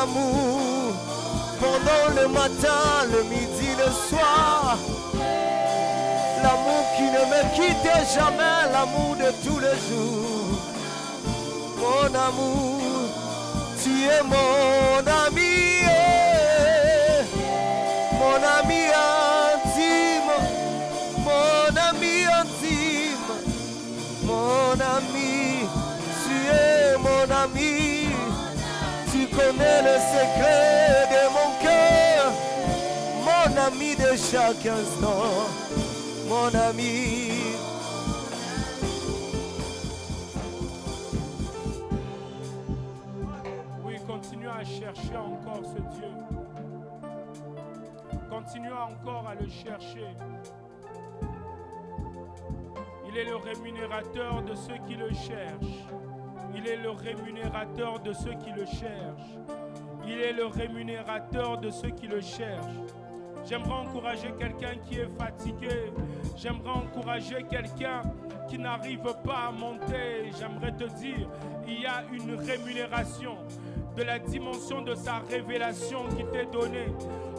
amour, pendant le matin, le midi, le soir. L'amour qui ne me quitte jamais, l'amour de tous les jours. Mon amour, tu es mon ami, mon ami intime, mon ami intime, mon ami, tu es mon ami, tu connais le secret de mon cœur, mon ami de chaque instant, mon ami. Continuez à chercher encore ce Dieu. Continuez encore à le chercher. Il est le rémunérateur de ceux qui le cherchent. Il est le rémunérateur de ceux qui le cherchent. Il est le rémunérateur de ceux qui le cherchent. J'aimerais encourager quelqu'un qui est fatigué. J'aimerais encourager quelqu'un qui n'arrive pas à monter. J'aimerais te dire, il y a une rémunération de la dimension de sa révélation qui t'est donnée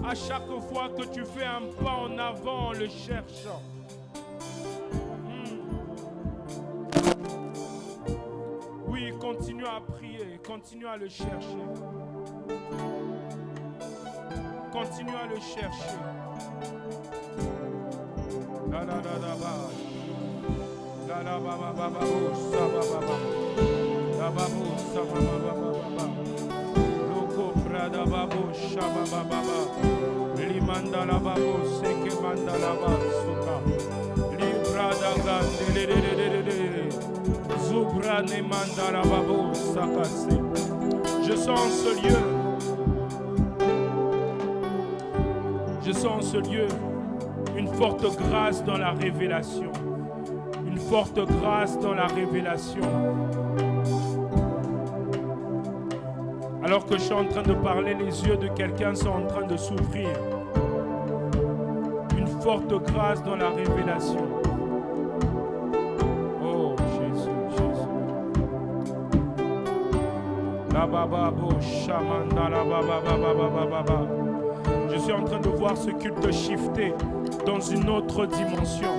à chaque fois que tu fais un pas en avant en le cherchant. Oui, continue à prier, continue à le chercher. Continue à le chercher. La la la la ba. La la ba ba ba ba sa ba ba ba. La ba ba sa ba ba ba ba. Loko prada ba bo sha ba ba ba ba. Limanda la ba bo seke manda la ba suka. Librada gande le le le le. Zubra ne manda la ba bo sakase. Je sens ce lieu. Je sens en ce lieu une forte grâce dans la révélation. Une forte grâce dans la révélation. Alors que je suis en train de parler, les yeux de quelqu'un sont en train de s'ouvrir. Une forte grâce dans la révélation. Oh Jésus, Jésus. La baba bo shamanda la baba baba baba baba. Je suis en train de voir ce culte shifter dans une autre dimension.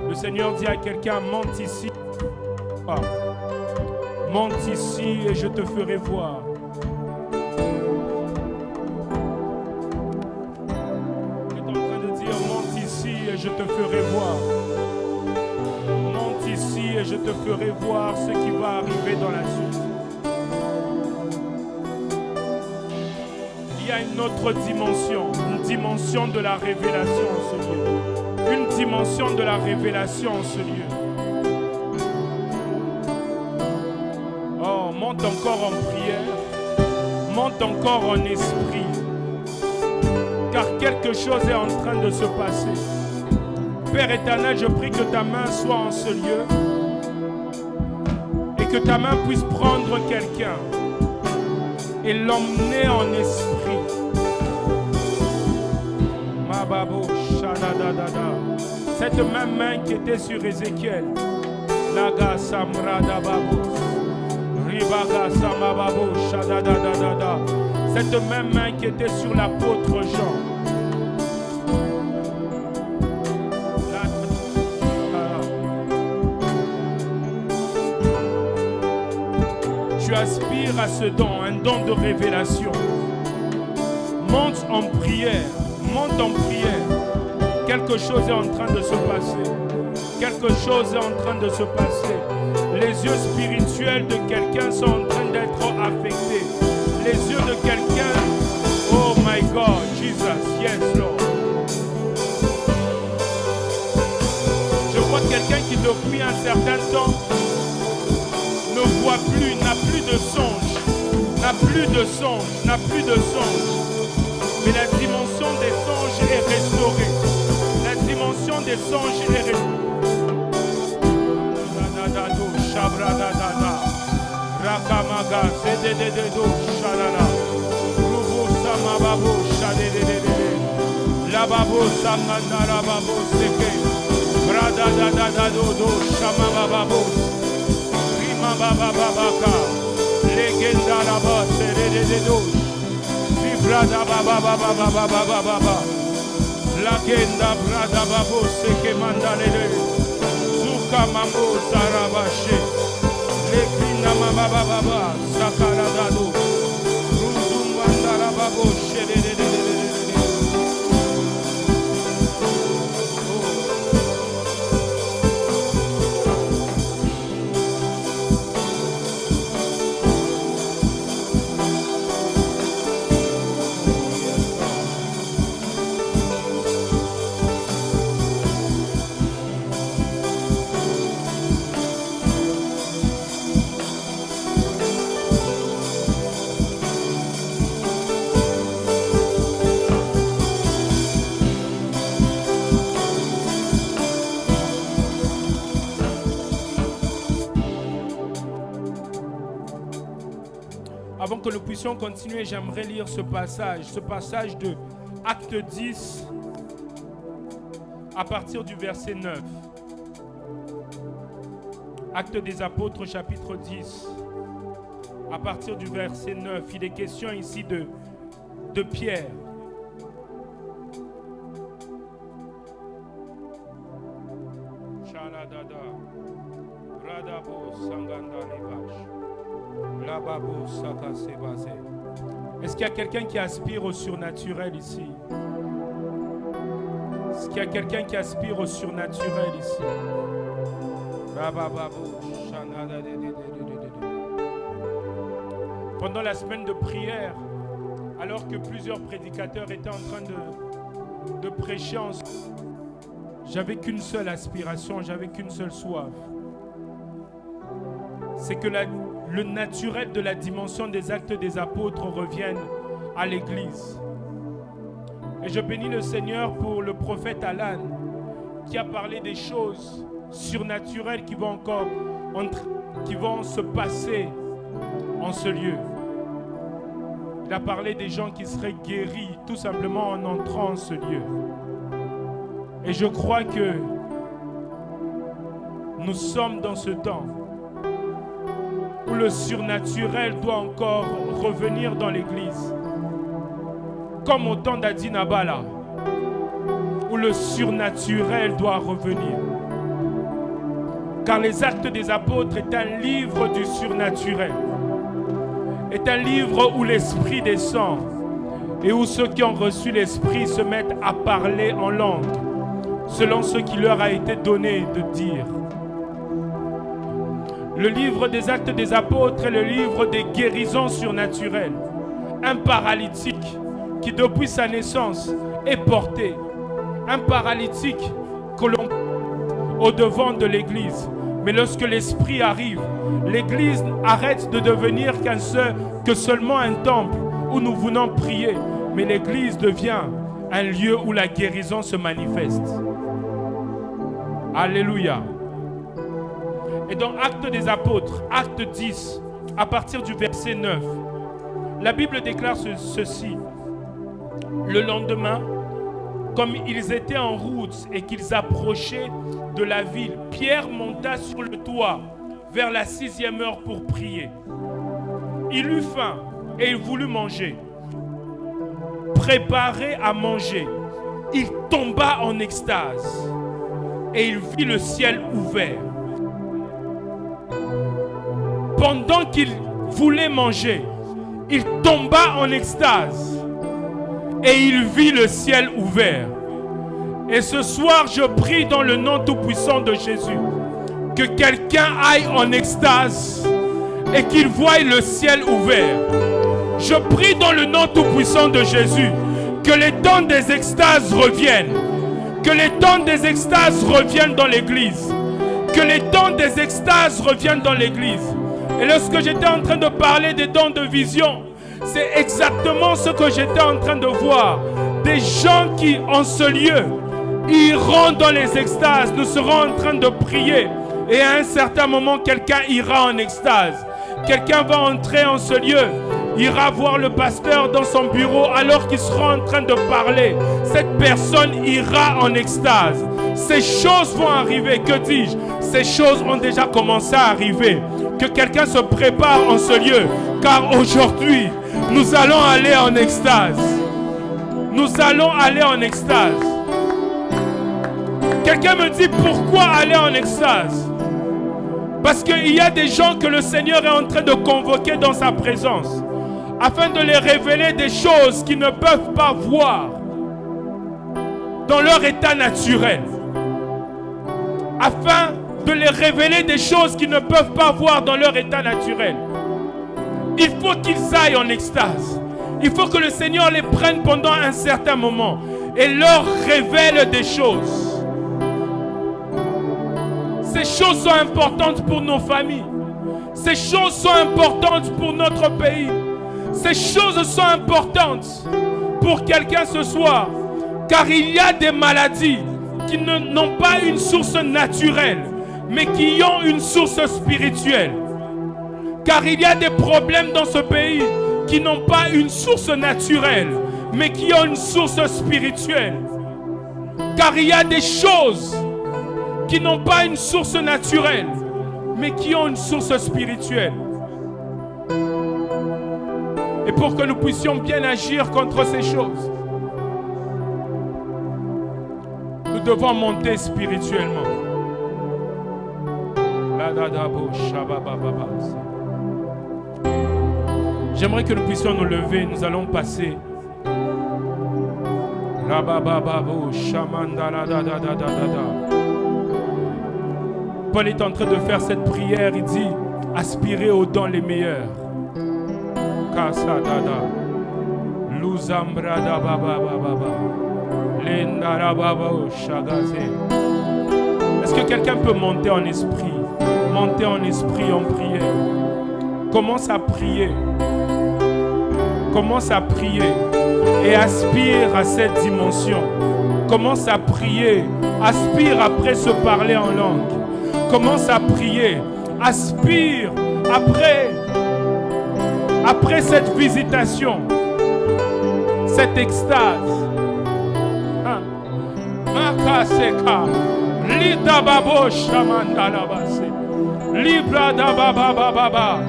Le Seigneur dit à quelqu'un, monte ici. Ah. Monte ici et je te ferai voir. Il est en train de dire, monte ici et je te ferai voir. Monte ici et je te ferai voir ce qui va arriver dans la suite. Il y a une autre dimension, une dimension de la révélation en ce lieu. Une dimension de la révélation en ce lieu. Oh, monte encore en prière, monte encore en esprit, car quelque chose est en train de se passer. Père éternel, je prie que ta main soit en ce lieu et que ta main puisse prendre quelqu'un et l'emmener en esprit. Mababo, shadadadada. Cette même main qui était sur Ézéchiel. Naga samrada babos. Ribaga samababo, shadadadada. Cette même main qui était sur l'apôtre Jean. Tu aspires à ce don, un don de révélation. Monte en prière, monte en prière. Quelque chose est en train de se passer. Quelque chose est en train de se passer. Les yeux spirituels de quelqu'un sont en train d'être affectés. Les yeux de quelqu'un, oh my God, Jesus, yes Lord. Je vois quelqu'un qui depuis un certain temps ne voit plus, n'a plus de songe, n'a plus de songe, n'a plus de songe. Mais la dimension des songes est restaurée. La dimension des songes est restaurée. Rakamaga, Zedededo, Shalala, Rubu Samababo, Shadedede, Lababo, Samana, Lababo, Seke, Brada, Dada, Dodo, Shamababo. Babababaka, Legenda la base de dos. Vibrada baba baba baba baba baba. Lagenda brada babo se que mandalele. Zuka mambo zarabashe. Lekina mama baba baba sakara dado. Ruzum mandala babo shede de. Avant que nous puissions continuer, j'aimerais lire ce passage de Acte 10 à partir du verset 9. Acte des Apôtres, chapitre 10, à partir du verset 9. Il est question ici de Pierre. Chaladada, Radabo Sanganda Levache. Est-ce qu'il y a quelqu'un qui aspire au surnaturel ici? Est-ce qu'il y a quelqu'un qui aspire au surnaturel ici? Pendant la semaine de prière, alors que plusieurs prédicateurs étaient en train de prêcher, j'avais qu'une seule aspiration, j'avais qu'une seule soif. C'est que le naturel de la dimension des actes des apôtres revienne à l'Église. Et je bénis le Seigneur pour le prophète Alan qui a parlé des choses surnaturelles qui vont se passer en ce lieu. Il a parlé des gens qui seraient guéris tout simplement en entrant en ce lieu. Et je crois que nous sommes dans ce temps où le surnaturel doit encore revenir dans l'Église. Comme au temps d'Adinabala, où le surnaturel doit revenir. Car les Actes des Apôtres est un livre du surnaturel. Est un livre où l'Esprit descend et où ceux qui ont reçu l'Esprit se mettent à parler en langue, selon ce qui leur a été donné de dire. Le livre des Actes des Apôtres est le livre des guérisons surnaturelles. Un paralytique qui depuis sa naissance est porté. Un paralytique que l'on au devant de l'Église. Mais lorsque l'Esprit arrive, l'Église arrête de devenir que seulement un temple où nous venons prier. Mais l'Église devient un lieu où la guérison se manifeste. Alléluia. Et dans Actes des Apôtres, Acte 10, à partir du verset 9, la Bible déclare ceci. Le lendemain, comme ils étaient en route et qu'ils approchaient de la ville, Pierre monta sur le toit vers la 6e heure pour prier. Il eut faim et il voulut manger. Préparé à manger, il tomba en extase et il vit le ciel ouvert. Pendant qu'il voulait manger, il tomba en extase et il vit le ciel ouvert. Et ce soir, je prie dans le nom tout-puissant de Jésus que quelqu'un aille en extase et qu'il voie le ciel ouvert. Je prie dans le nom tout-puissant de Jésus que les temps des extases reviennent. Que les temps des extases reviennent dans l'église. Que les temps des extases reviennent dans l'église. Et lorsque j'étais en train de parler des dons de vision, c'est exactement ce que j'étais en train de voir. Des gens qui, en ce lieu, iront dans les extases. Nous serons en train de prier. Et à un certain moment, quelqu'un ira en extase. Quelqu'un va entrer en ce lieu, ira voir le pasteur dans son bureau alors qu'il sera en train de parler. Cette personne ira en extase. Ces choses vont arriver, que dis-je? ces choses ont déjà commencé à arriver. Que quelqu'un se prépare en ce lieu, car aujourd'hui, nous allons aller en extase. Nous allons aller en extase. Quelqu'un me dit pourquoi aller en extase? Parce qu'il y a des gens que le Seigneur est en train de convoquer dans sa présence, afin de les révéler des choses qu'ils ne peuvent pas voir dans leur état naturel. Afin de les révéler des choses qu'ils ne peuvent pas voir dans leur état naturel. Il faut qu'ils aillent en extase. Il faut que le Seigneur les prenne pendant un certain moment et leur révèle des choses. Ces choses sont importantes pour nos familles. Ces choses sont importantes pour notre pays. Ces choses sont importantes pour quelqu'un ce soir. Car il y a des maladies qui n'ont pas une source naturelle, mais qui ont une source spirituelle. Car il y a des problèmes dans ce pays qui n'ont pas une source naturelle, mais qui ont une source spirituelle. Car il y a des choses qui n'ont pas une source naturelle, mais qui ont une source spirituelle. Et pour que nous puissions bien agir contre ces choses, nous devons monter spirituellement. J'aimerais que nous puissions nous lever. Nous allons passer. Paul est en train de faire cette prière. Il dit aspirez aux dons les meilleurs. Est-ce que quelqu'un peut monter en esprit? Monter en esprit en prière. Commence à prier. Commence à prier et aspire à cette dimension. Commence à prier. Aspire après se parler en langue. Commence à prier. Aspire après cette visitation, cette extase. Makaseka, Lida Babo Shamandalabase, Libra Dababa.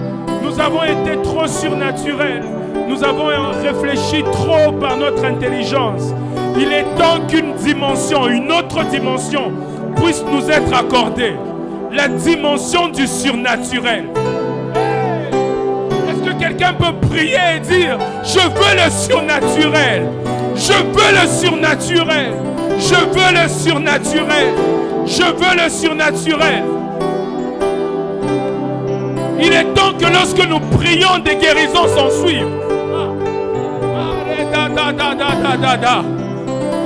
Nous avons été trop surnaturels. Nous avons réfléchi trop par notre intelligence. Il est temps qu'une dimension, une autre dimension, puisse nous être accordée. La dimension du surnaturel. Est-ce que quelqu'un peut prier et dire je veux le surnaturel? Je veux le surnaturel. Je veux le surnaturel. Je veux le surnaturel. Il est temps que lorsque nous prions, des guérisons s'en suivent.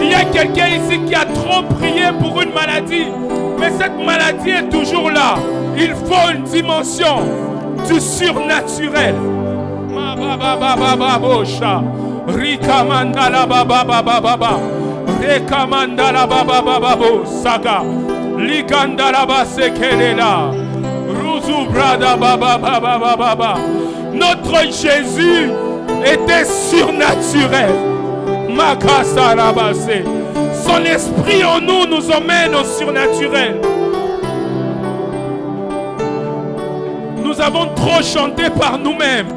Il y a quelqu'un ici qui a trop prié pour une maladie, mais cette maladie est toujours là. Il faut une dimension du surnaturel. Notre Jésus était surnaturel. Son esprit en nous emmène au surnaturel. Nous avons trop chanté par nous-mêmes.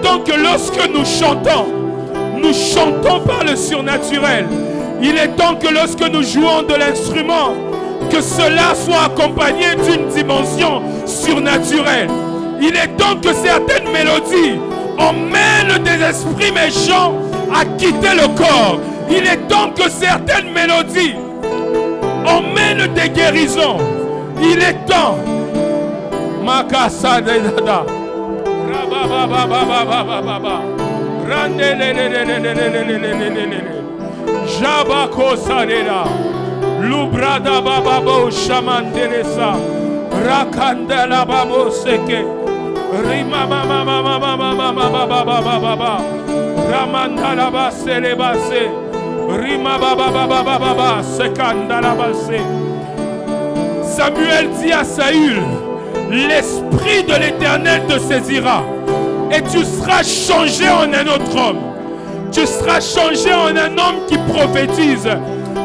Donc lorsque nous chantons par le surnaturel. Il est temps que lorsque nous jouons de l'instrument, que cela soit accompagné d'une dimension surnaturelle. Il est temps que certaines mélodies emmènent des esprits méchants à quitter le corps. Il est temps que certaines mélodies emmènent des guérisons. Il est temps. Makasa de dada. Jabako sarela. Lubrada bababo shamandelesa. Rakandela babo seke. Rima mama mama mama mama baba baba. Ramandala basele base. Rima baba baba baba sekandala base. Samuel dit à Saül, l'esprit de l'Éternel te saisira et tu seras changé en un autre homme. Tu seras changé en un homme qui prophétise.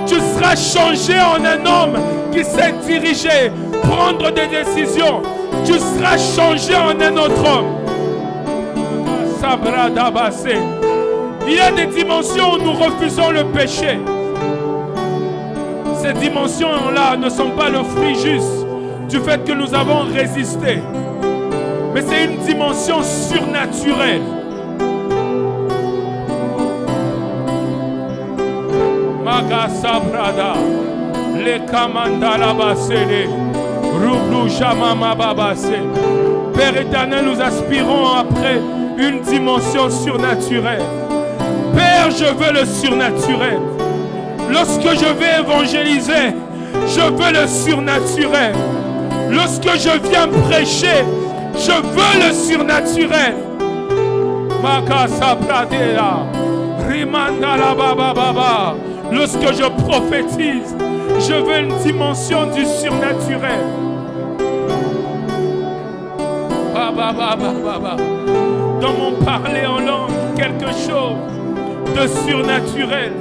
Tu seras changé en un homme qui qui sait diriger, prendre des décisions, tu seras changé en un autre homme. Il y a des dimensions où nous refusons le péché. Ces dimensions-là ne sont pas le fruit juste du fait que nous avons résisté. Mais c'est une dimension surnaturelle. Magasa Brada, les Kamandala Basele, Rublu Shamama Babase. Père éternel, nous aspirons après une dimension surnaturelle. Père, je veux le surnaturel. Lorsque je vais évangéliser, je veux le surnaturel. Lorsque je viens prêcher, je veux le surnaturel. Makasa Pradela, Rimandala Baba Baba. Lorsque je prophétise, je veux une dimension du surnaturel. Baba Baba Baba. Dans mon parler en langue, quelque chose de surnaturel.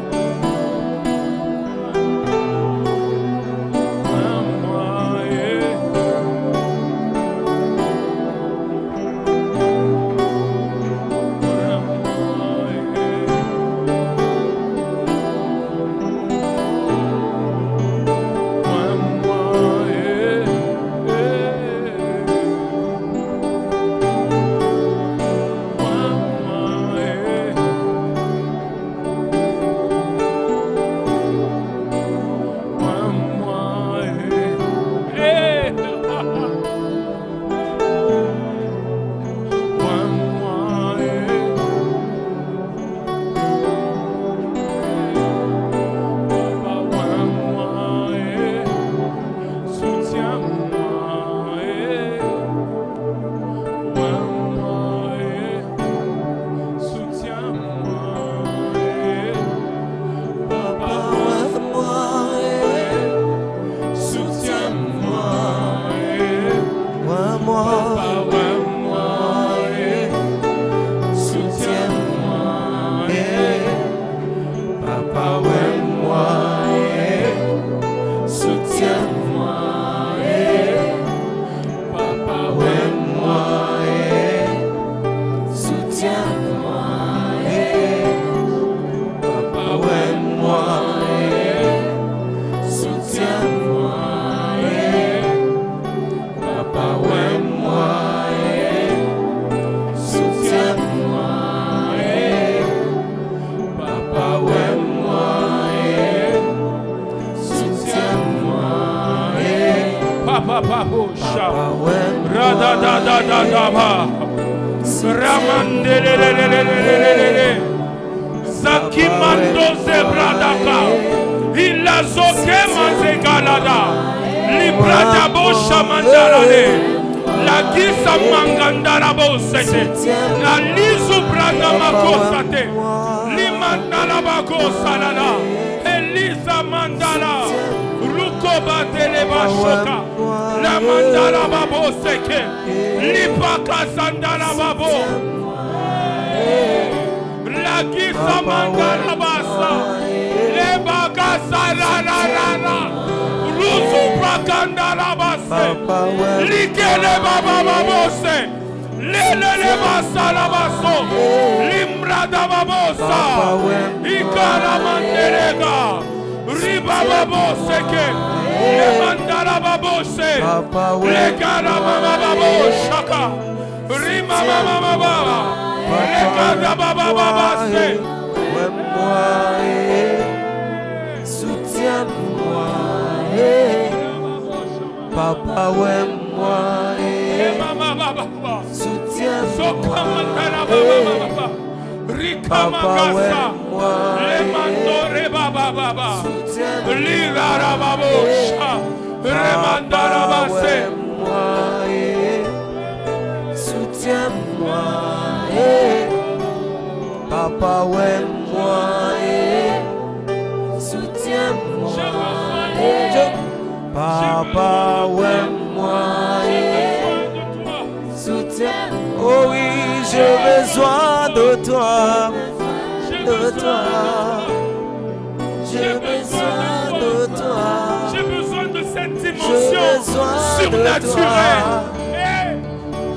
surnaturelle.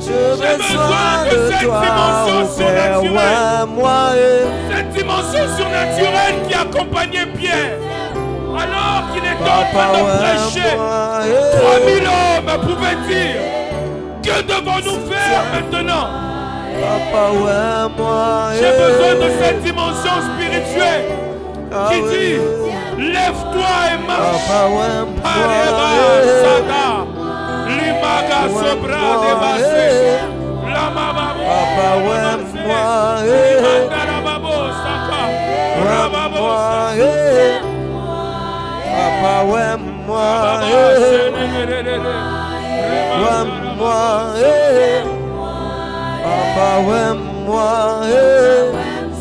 J'ai besoin de toi, Père, moi. Cette dimension surnaturelle qui accompagnait Pierre, alors qu'il était en train de prêcher. 3000 hommes pouvaient dire, que devons-nous faire maintenant? J'ai besoin de cette dimension spirituelle qui dit, lève-toi et marche. Pareba, Sada, Limaga, Sobra, Debase, Lamama, Limandarababo, Saka, Rababo,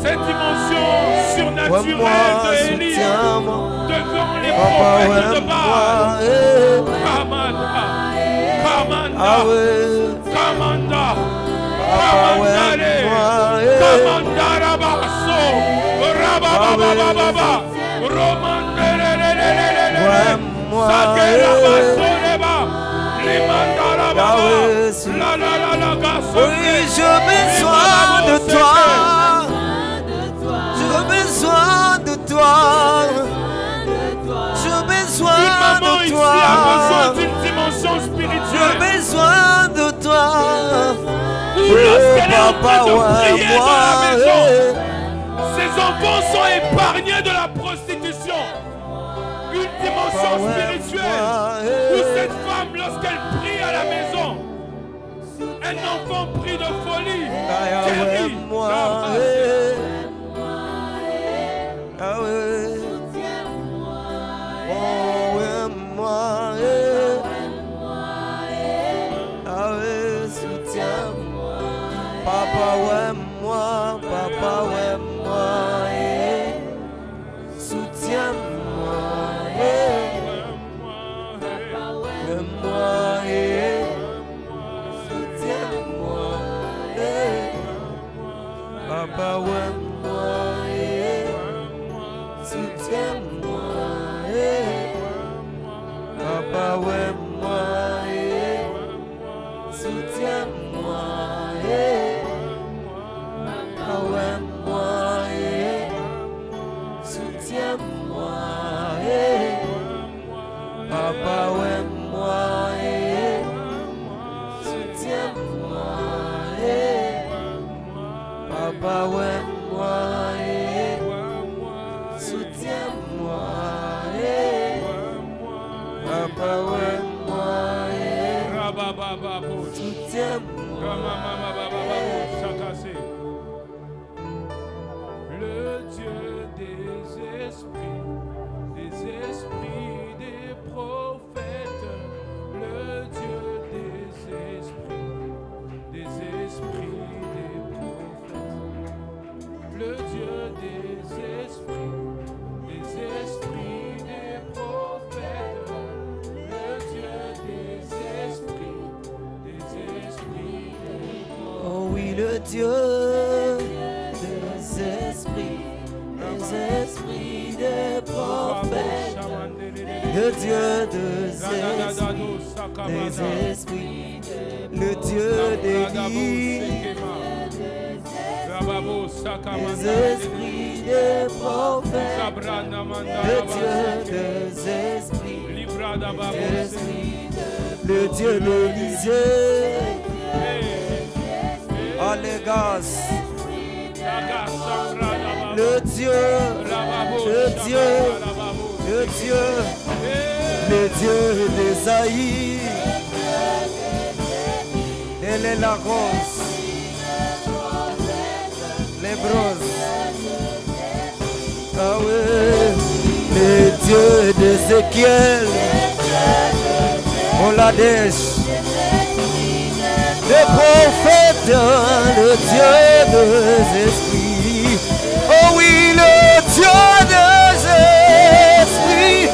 cette dimension surnaturelle de Élie devant les prophètes de Baal. Oui, j'ai besoin de toi. J'ai besoin de toi. J'ai besoin de toi. D'une dimension spirituelle. J'ai besoin de toi. Lorsqu'elle est en train de prier dans la maison, ses enfants sont épargnés de la prostitution. Une dimension spirituelle où cette femme, lorsqu'elle prie à la maison, un enfant pris de folie, guéri. Papa, ouais, moi, soutiens-moi, soutiens-moi, Papa, ouais, moi, soutiens-moi, Papa, ouais, moi, soutiens-moi. Soutiens-moi, Papa, ouais, moi, soutiens-moi, Papa, ouais, moi, soutiens-moi, Papa, ouais, moi, soutiens-moi. Le Dieu des esprits, des prophètes, le Dieu des esprits, des prophètes, le Dieu des esprits, des prophètes, le Dieu des esprits, des prophètes. Oh oui, le Dieu des esprits, des prophètes, le Dieu des esprits, le Dieu d'Élie, des esprits des prophètes, le Dieu des esprits, le Dieu d'Élysée, Allégas. Le Dieu d'Ésaïe, elle est la rose, les broses, ah oui, le Dieu d'Ézéchiel, Oladesh, les prophètes, le Dieu des esprits, oh oui, le Dieu des esprits.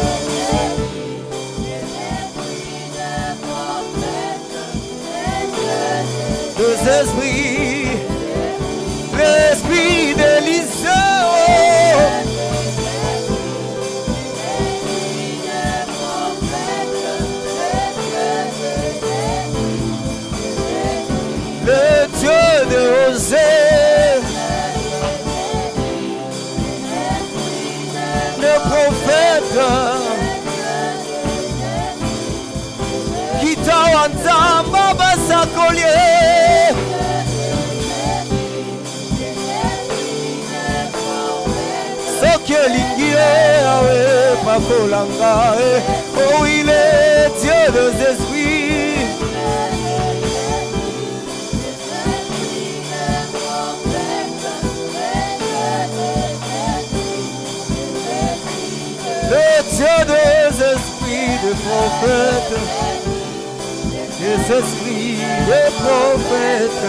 Deux esprits, l'esprit d'Élisée, tawanzamba basakolie soki elingi awe pakolanga oh il est Dieu des esprits le Dieu des esprits de prophètes des esprits des prophètes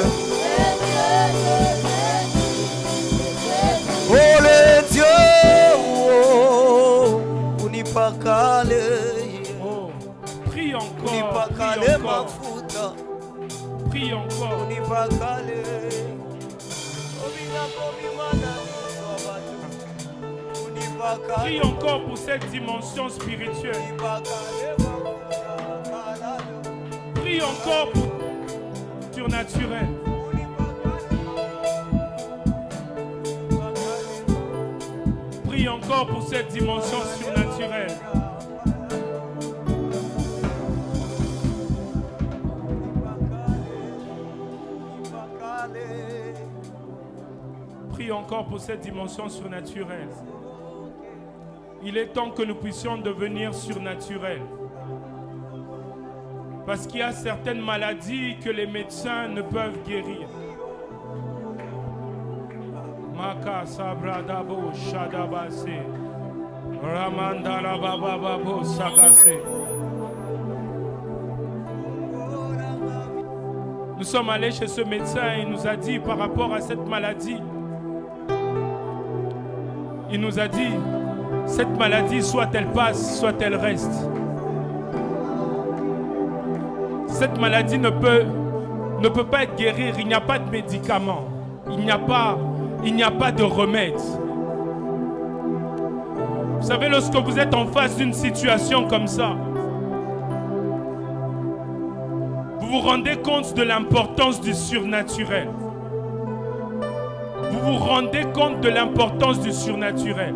oh le Dieu unipakale Oh, prie encore, unipakale mafuta prie encore. unipakale unipakale Prie encore pour cette dimension spirituelle. Prie encore pour surnaturel. Prie encore pour cette dimension surnaturelle. Prie encore pour cette dimension surnaturelle. Il est temps que nous puissions devenir surnaturels. Parce qu'il y a certaines maladies que les médecins ne peuvent guérir. Maka sabradabo shadabase. Ramandala bababo sagase. Nous sommes allés chez ce médecin et il nous a dit par rapport à cette maladie. Il nous a dit, cette maladie, soit elle passe, soit elle reste. Cette maladie ne peut pas être guérie, il n'y a pas de médicament, il n'y a pas de remède. Vous savez, lorsque vous êtes en face d'une situation comme ça, vous vous rendez compte de l'importance du surnaturel. Vous vous rendez compte de l'importance du surnaturel.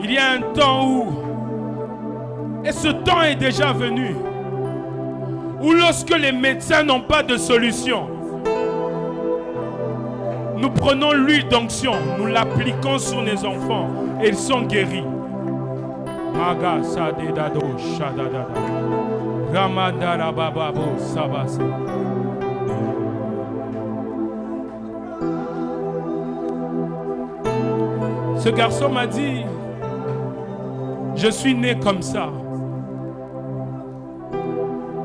Il y a un temps où, et ce temps est déjà venu, où lorsque les médecins n'ont pas de solution, nous prenons l'huile d'onction, nous l'appliquons sur les enfants et ils sont guéris. Maga sadedado shadadada. Ramadara bababo sabase. Ce garçon m'a dit, je suis né comme ça.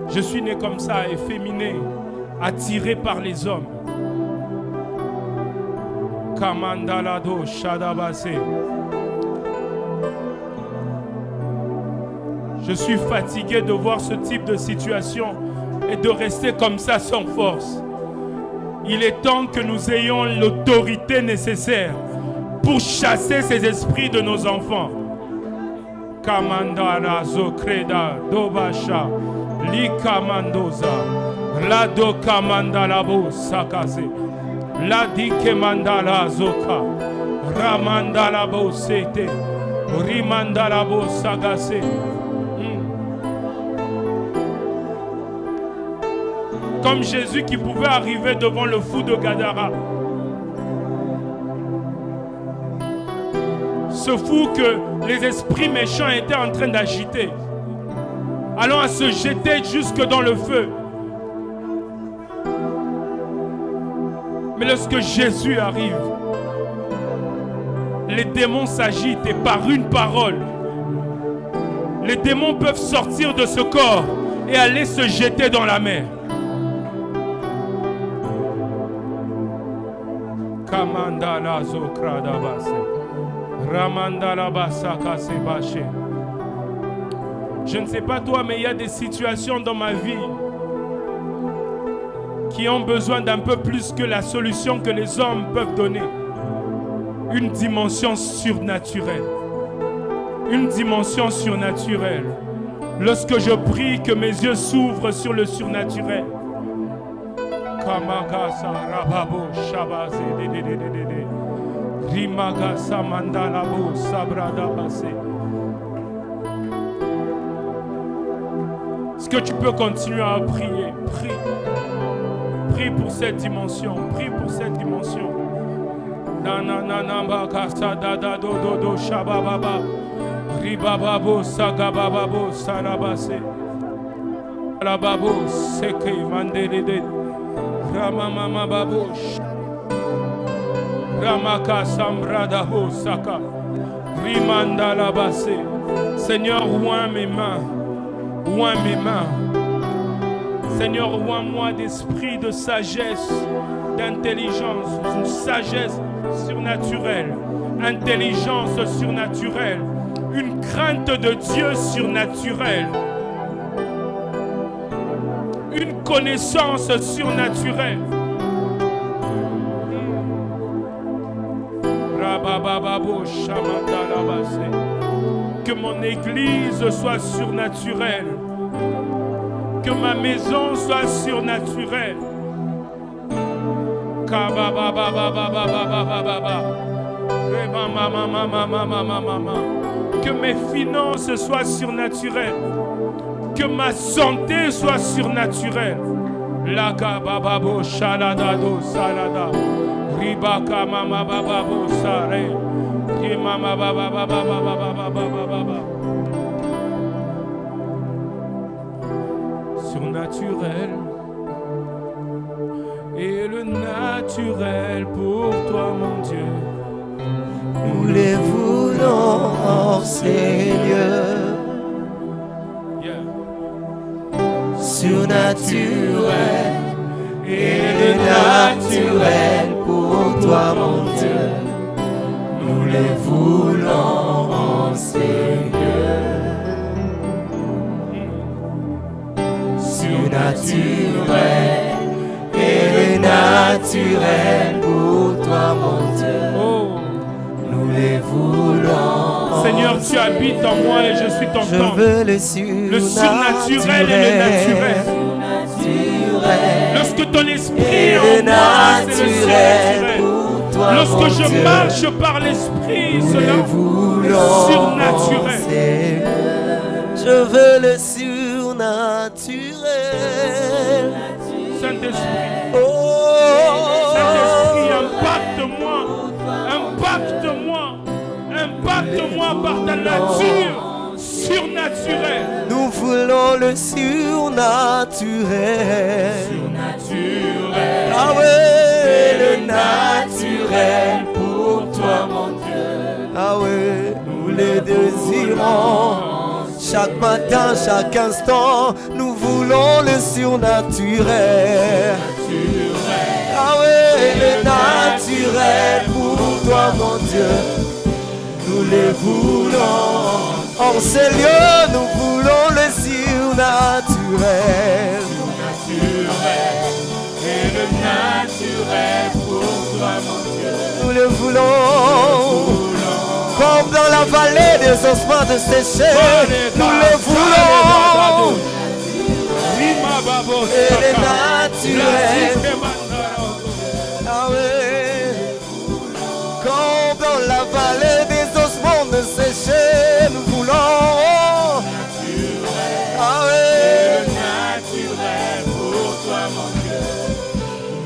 Je suis né comme ça, efféminé, attiré par les hommes. Kamandalado shadabase. Je suis fatigué de voir ce type de situation et de rester comme ça sans force. Il est temps que nous ayons l'autorité nécessaire pour chasser ces esprits de nos enfants. Kamandala zokreda dobasha likamandoza lado kamandalabo sakase ladi kemandala zoka ramandalabo sete rimandalabo sagase. Comme Jésus qui pouvait arriver devant le fou de Gadara. Ce fou que les esprits méchants étaient en train d'agiter, allant à se jeter jusque dans le feu. Mais lorsque Jésus arrive, les démons s'agitent et par une parole, les démons peuvent sortir de ce corps et aller se jeter dans la mer. Kamandala zokradabase. Je ne sais pas toi, mais il y a des situations dans ma vie qui ont besoin d'un peu plus que la solution que les hommes peuvent donner. Une dimension surnaturelle. Une dimension surnaturelle. Lorsque je prie, que mes yeux s'ouvrent sur le surnaturel. Kamagasa rababo shabaze de. Rimaga samandalabo sabrada base. que tu peux continuer à prier? Prie. Prie pour cette dimension. Prie pour cette dimension. Ribababo sagababo sarabase. Alababo seke mandelede. Ramamama babush. Ramaka sambradaho saka. Rimanda labase. Seigneur, oins mes mains. Oins mes mains. Seigneur, oins-moi d'esprit, de sagesse, d'intelligence, une sagesse surnaturelle, intelligence surnaturelle, une crainte de Dieu surnaturelle, une connaissance surnaturelle. Que mon église soit surnaturelle. Que ma maison soit surnaturelle. Que mes finances soient surnaturelles. Que ma santé soit surnaturelle. La kabababo shaladado salada. Ribaka mama bababo sare. Mama baba baba baba baba baba. Surnaturel et le naturel pour toi, mon Dieu. Nous les voulons, Seigneur. Yeah. Surnaturel et le naturel pour toi, mon Dieu. Nous les voulons, Seigneur. Surnaturel et le naturel pour toi, mon Dieu. Oh. Nous les voulons. Seigneur, tu habites en moi et je suis ton temple. Je veux le surnaturel. Le surnaturel et le naturel. Lorsque ton esprit est en moi, c'est le surnaturel. Lorsque je marche par l'esprit, cela est surnaturel. Je veux le surnaturel. Saint-Esprit. Oh. Saint-Esprit, impacte-moi. Impacte-moi. Impacte-moi par ta nature surnaturelle. Nous voulons le surnaturel. Surnaturel. Ah ouais, le naturel pour toi, mon Dieu. Ah ouais, nous les désirons. Chaque matin, chaque instant, nous voulons le surnaturel. Ah ouais, le naturel pour toi, mon Dieu. Nous les voulons. En ces lieux, nous voulons le surnaturel. Et le naturel pour toi, mon Dieu. Nous le voulons. Comme dans la vallée des ossements desséchés, nous le voulons. Et le naturel. Ah ouais. Comme dans la vallée des ossements desséchés, nous voulons. Ah ouais. Le naturel pour toi, mon Dieu.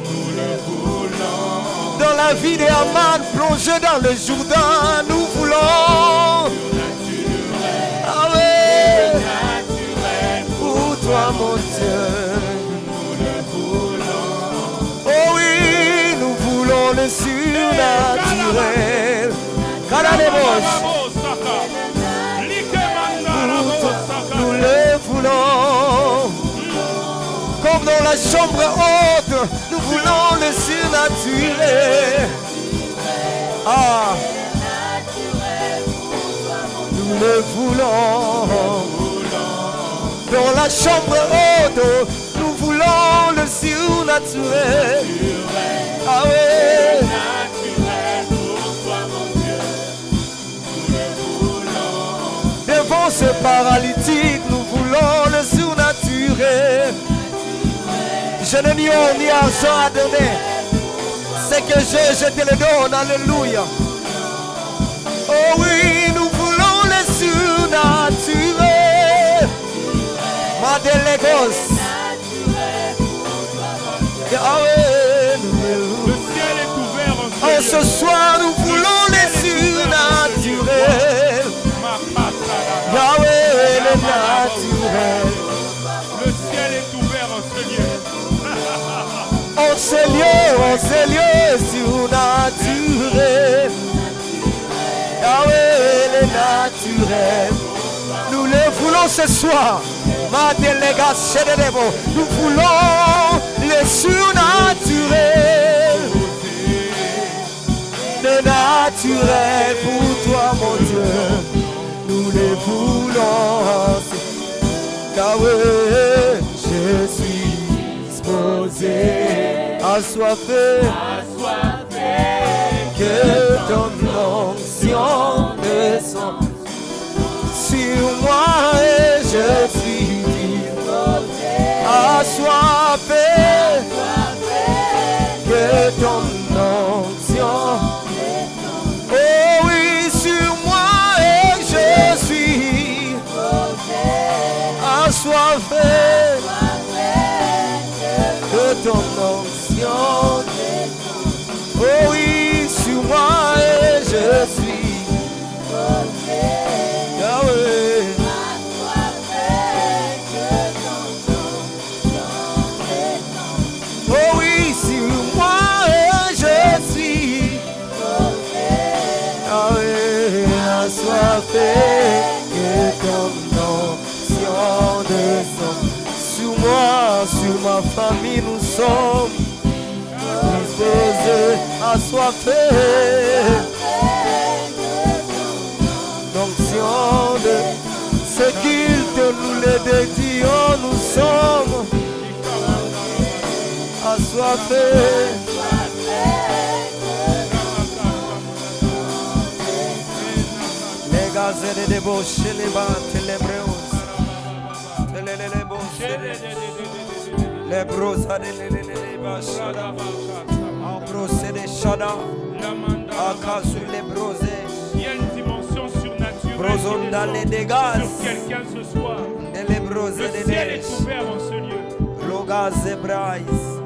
Nous le voulons. Dans la vie des Aman plongé dans le Jourdain, nous voulons. Ah ouais. Pour toi, mon Dieu. Nous le voulons. Oh oui, nous voulons le surnaturel. Nous le voulons. Comme dans la chambre haute, nous voulons le surnaturel. Ah, nous le voulons. Dans la chambre haute, nous voulons le surnaturel. Ah ouais. Devant ce paralytique, nous voulons le surnaturel. Je n'ai ni or ni argent à donner. Ce que j'ai, je te le donne. Alléluia. Oh oui, nous voulons le surnaturel. Ma délégué Ce soir, nous voulons les surnaturels. Yahweh, le naturel. Le ciel est ouvert en ce lieu. En ce lieu surnaturel. Yahweh, le naturel. Nous les voulons ce soir. Ma délégation de dévo. Nous voulons les surnaturels. Le naturel pour toi, mon Dieu. Nous les voulons. Yahweh, je suis disposé, assoiffé, que ton onction descende sur moi et je suis disposé, assoiffé, que ton onction, oh oui, sur moi et je suis assoiffé, que ton onction, oh oui, sur moi et je suis Yahweh. Oh oui, sur moi et je suis Yahweh, assoiffé, que ton onction descende sur moi, sur ma famille, nous sommes disposés, assoiffés. L'onction de ce qu'il te nous le dédions, nous sommes assoiffés. Les gazelles de débaucher les bantes, les bréos, les brosses, les bâches, en brossé des chadas, en cas sur les brosés. Il y a une dimension surnaturelle Brosondale des sur gaz, quelqu'un ce soir. les brosés Le des ciel neiges, est ouvert en ce lieu. l'ogaz et braise.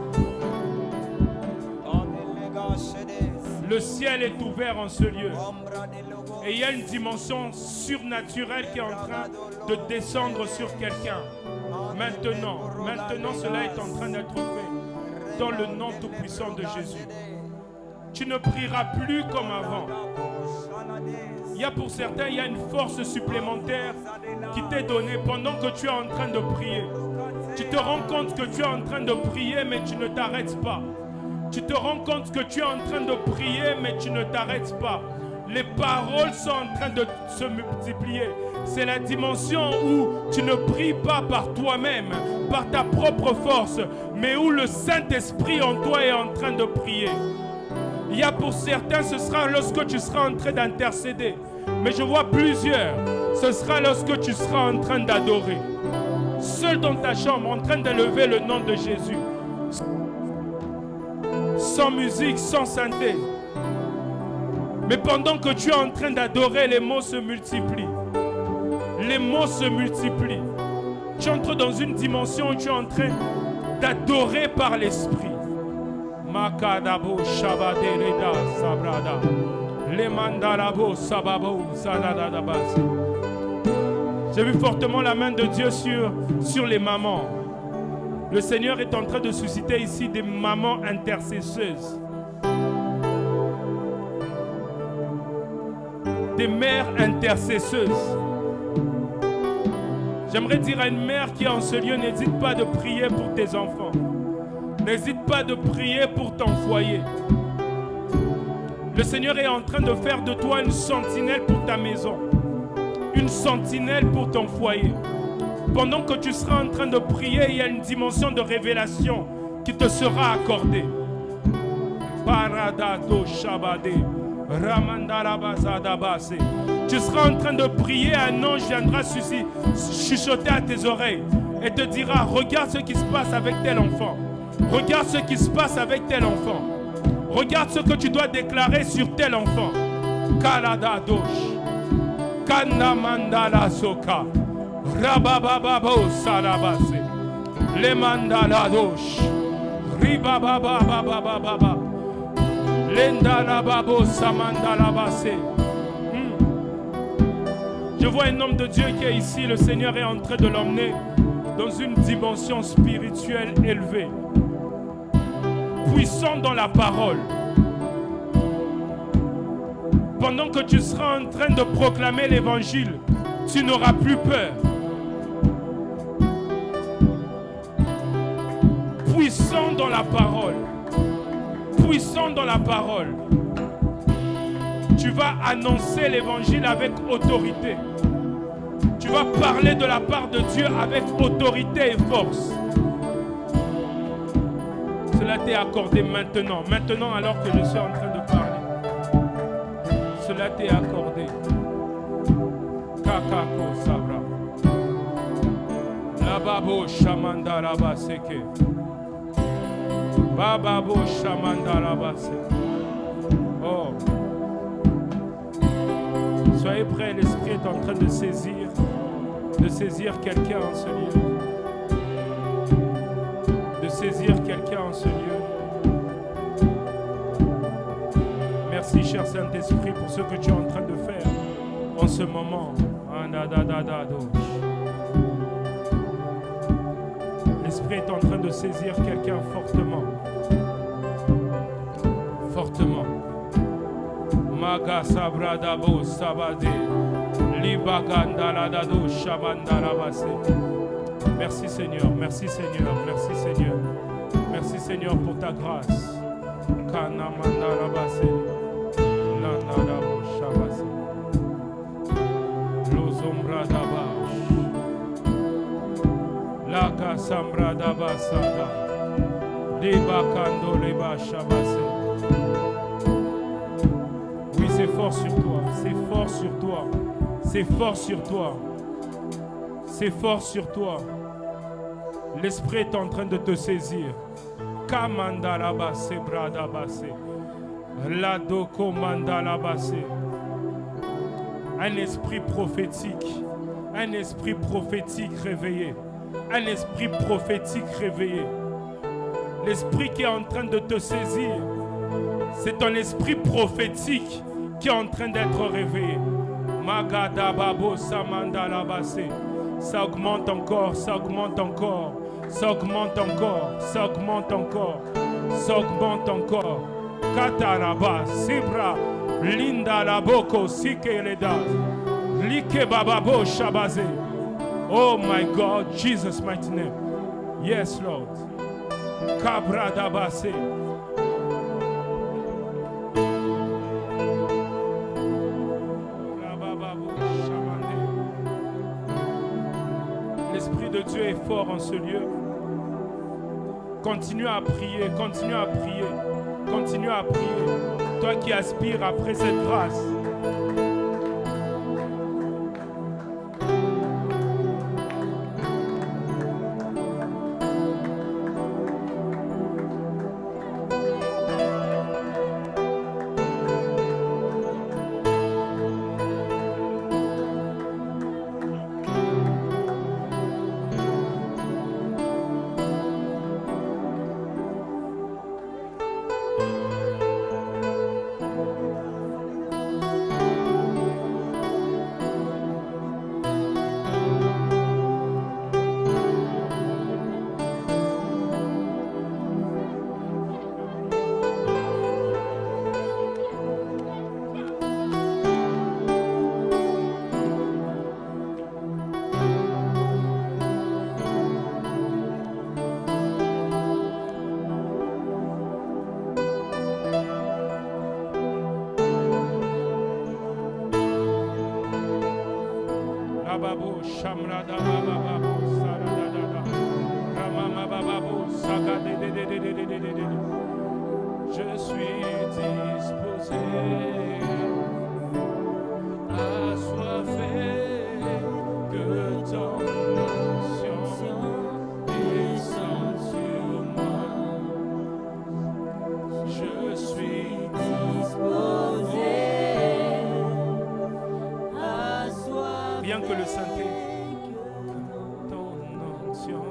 Le ciel est ouvert en ce lieu. Et il y a une dimension surnaturelle qui est en train de descendre sur quelqu'un. Maintenant, cela est en train d'être fait. Dans le nom tout-puissant de Jésus. Tu ne prieras plus comme avant. Il y a pour certains, il y a une force supplémentaire qui t'est donnée pendant que tu es en train de prier. Tu te rends compte que tu es en train de prier, mais tu ne t'arrêtes pas. Tu te rends compte que tu es en train de prier, mais tu ne t'arrêtes pas. Les paroles sont en train de se multiplier. C'est la dimension où tu ne pries pas par toi-même, par ta propre force, mais où le Saint-Esprit en toi est en train de prier. Il y a pour certains, ce sera lorsque tu seras en train d'intercéder. Mais je vois plusieurs, ce sera lorsque tu seras en train d'adorer. Seul dans ta chambre, en train d'élever le nom de Jésus. Sans musique, sans synthé. Mais pendant que tu es en train d'adorer, les mots se multiplient. Les mots se multiplient. Tu entres dans une dimension où tu es en train d'adorer par l'esprit. Makadabo Shabadereda Sabrada. Les mandalabo Sababo Zadadabas. J'ai vu fortement la main de Dieu sur les mamans. Le Seigneur est en train de susciter ici des mamans intercesseuses. Des mères intercesseuses. J'aimerais dire à une mère qui est en ce lieu, n'hésite pas de prier pour tes enfants. N'hésite pas de prier pour ton foyer. Le Seigneur est en train de faire de toi une sentinelle pour ta maison. Une sentinelle pour ton foyer. Pendant que tu seras en train de prier, il y a une dimension de révélation qui te sera accordée. Paradado Shabade. Tu seras en train de prier, un ange viendra chuchoter à tes oreilles et te dira, regarde ce qui se passe avec tel enfant. Regarde ce qui se passe avec tel enfant. Regarde ce que tu dois déclarer sur tel enfant. Kalada dosh. Kanamandala soka. Rababababo sarabase. Le mandala dosh. Ribabababababa. Lenda la babo samanda la basse. Je vois un homme de Dieu qui est ici. Le Seigneur est en train de l'emmener dans une dimension spirituelle élevée. Puissant dans la parole. Pendant que tu seras en train de proclamer l'évangile, tu n'auras plus peur. Puissant dans la parole. Puissant dans la parole. Tu vas annoncer l'évangile avec autorité. Tu vas parler de la part de Dieu avec autorité et force. Cela t'est accordé maintenant. Maintenant, alors que je suis en train de parler. Cela t'est accordé. Kakako sabra. Lababo shamanda labaseke. Bababo shamanda labaseke. Oh. Soyez prêts, l'Esprit est en train de saisir quelqu'un en ce lieu. De saisir quelqu'un en ce lieu. Merci, cher Saint-Esprit, pour ce que tu es en train de faire en ce moment. L'Esprit est en train de saisir quelqu'un fortement. Fortement. Maga sabradabo sabade libagandalado shabandalabase. Merci Seigneur, merci Seigneur, merci Seigneur. Merci Seigneur pour ta grâce. Kanamandalabase landalabo shabase. Lozombradaba Laka sambradabasada libakando leba shabase. C'est fort sur toi, c'est fort sur toi, c'est fort sur toi, c'est fort sur toi. L'Esprit est en train de te saisir. Kamandalabase bradabase, ladoko mandalabase. Un esprit prophétique réveillé, un esprit prophétique réveillé. L'esprit qui est en train de te saisir, c'est un esprit prophétique qui est en train d'être réveillé. Magadababo samandalabase. Ça augmente encore, ça augmente encore, ça augmente encore, ça augmente encore, ça augmente encore. Kataraba, Sibra, Linda Laboko, Sikeleda, Like Bababo Shabaze. Oh my God, Jesus' mighty name. Yes, Lord. Kabradabase. L'Esprit de Dieu est fort en ce lieu. Continue à prier, continue à prier, continue à prier. Toi qui aspires après cette grâce. Je suis disposé, assoiffé, que ton onction descende sur moi. Je suis disposé, assoiffé. Rien que le santé. Ton onction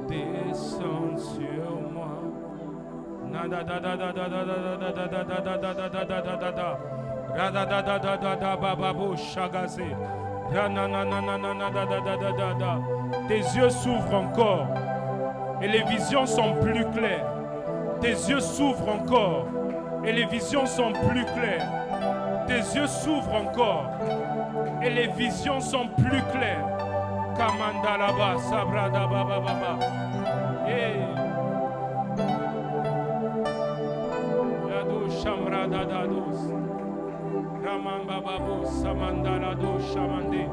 descend sur moi. Tes yeux s'ouvrent encore et les visions sont plus claires. Tes yeux s'ouvrent encore et les visions sont plus claires. Tes yeux s'ouvrent encore et les visions sont plus claires. Kamandalaba sabrada baba baba. Yado shamrada dados. Ramamba babo samandalado shamande.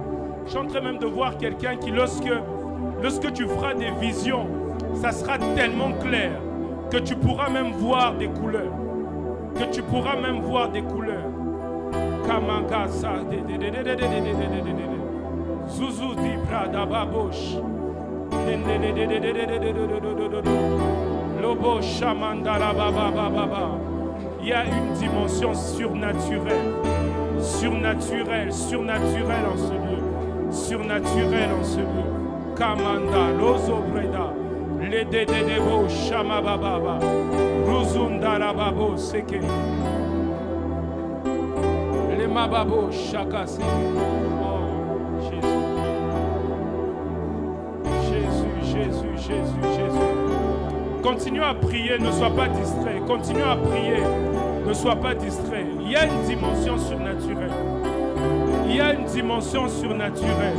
Je suis en train même de voir quelqu'un qui lorsque tu feras des visions, ça sera tellement clair que tu pourras même voir des couleurs. Que tu pourras même voir des couleurs. Kamangasa Zuzu di Prada Babosh Lobo Shamandala Baba Baba. Il y a une dimension surnaturelle. Surnaturelle en ce lieu. Surnaturel en ce lieu. Kamanda, Lozo Breda, Le Dedebo, Shama Baba, Ruzunda Rababo, Seke, Le Mababo, Shakase. Oh, Jésus. Continue à prier, ne sois pas distrait. Continue à prier, ne sois pas distrait. Il y a une dimension surnaturelle. Il y a une dimension surnaturelle.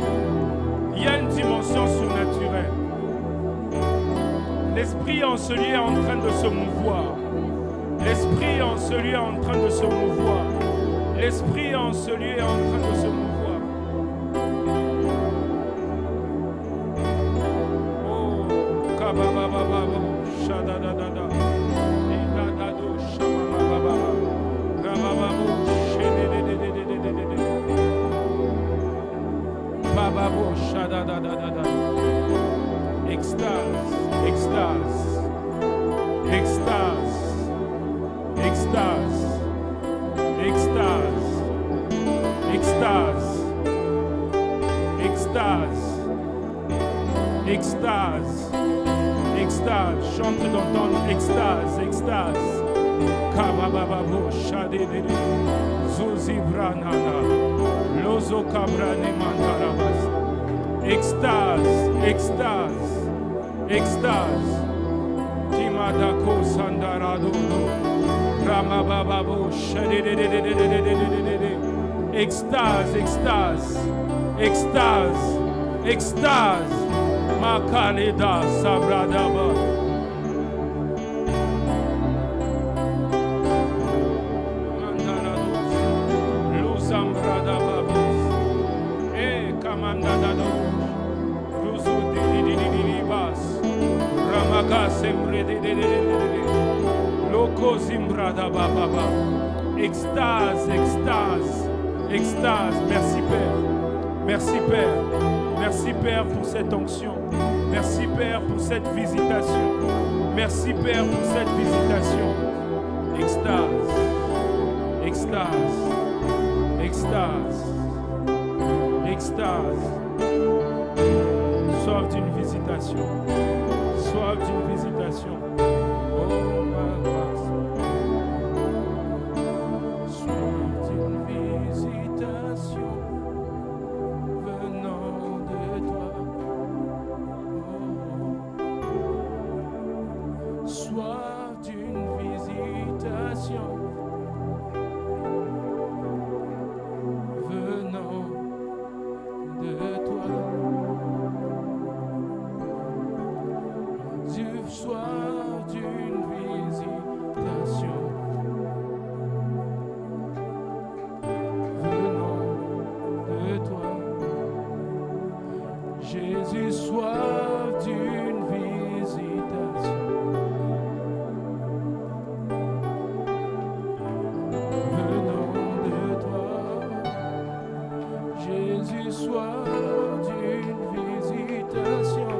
Il y a une dimension surnaturelle. L'esprit en ce lieu est en train de se mouvoir. L'esprit en ce lieu est en train de se mouvoir. L'esprit en ce lieu est en train de se mouvoir. Oh, kababababa, shadadadada, idadado, shamababa, rabababo, shedededededededede. Bababo, shadadadadada. Extase. Je suis en train d'entendre extase. Kabababo, shadedede. Zuzibranana. Lozo kabrane mandarabas. Extase. Timadako sandarado. Ramababo shadededededededededede. Extase. Makaleda sabradaba. Mandarados. Luzambradababos. Kamandadados. Loco Zimbrada Baba. Extase. Merci Père pour cette onction. Merci Père pour cette visitation. Extase. Soif d'une visitation. Oh ma grâce. Soif d'une visitation venant de toi. Oh. Soif d'une visitation venant de toi. Soif d'une visitation venant de toi. Jésus, soif d'une visitation venant de toi. Jésus, soif d'une visitation.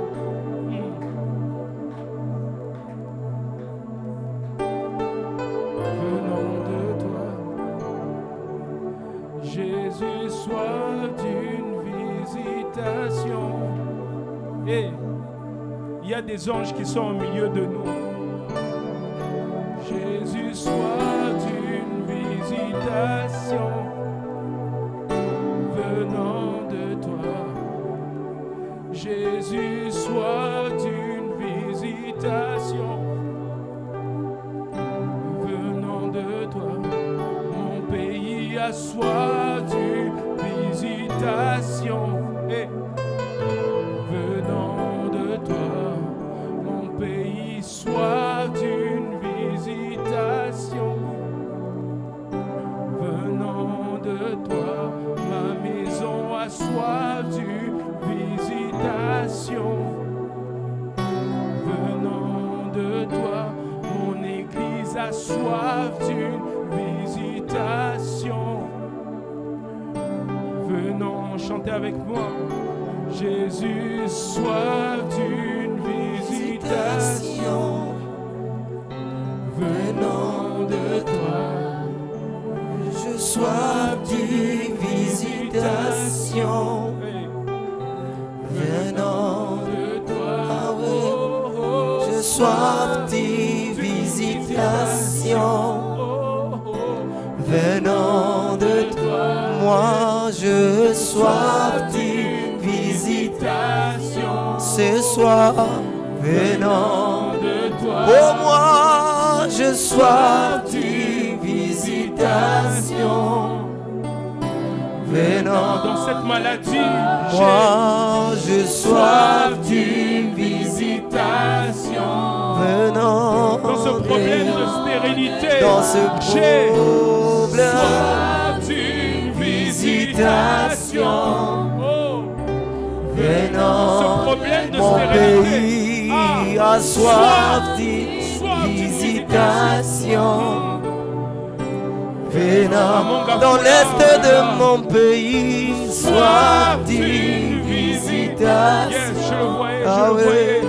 Jésus, soif d'une visitation. Et il y a des anges qui sont au milieu de nous. sois d'une visitation venant de toi. Jésus, sois d'une visitation venant de toi. Mon pays a soif d'une visitation venant de toi. Mon pays soif d'une visitation venant de toi. Ma maison a soif d'une visitation venant de toi. Mon église a soif d'une visitation venant. Chantez avec moi. Jésus, soif d'une visitation venant de toi. Je soif d'une visitation venant de toi. Ah ouais. Je soif d'une visitation venant de toi. Moi, je soif d'une visitation ce soir venant de toi. Oh, moi, je soif d'une visitation venant Dans cette maladie, moi, je soif d'une visitation venant dans ce problème de stérilité, dans ce j'ai problème soif d'une visitation. Oh, venant ce problème de mon stérilité pays a soif d'une visitation venant dans l'est de mon pays soif d'une visitation. Yes, je le voyais, Ah je le oui. voyais.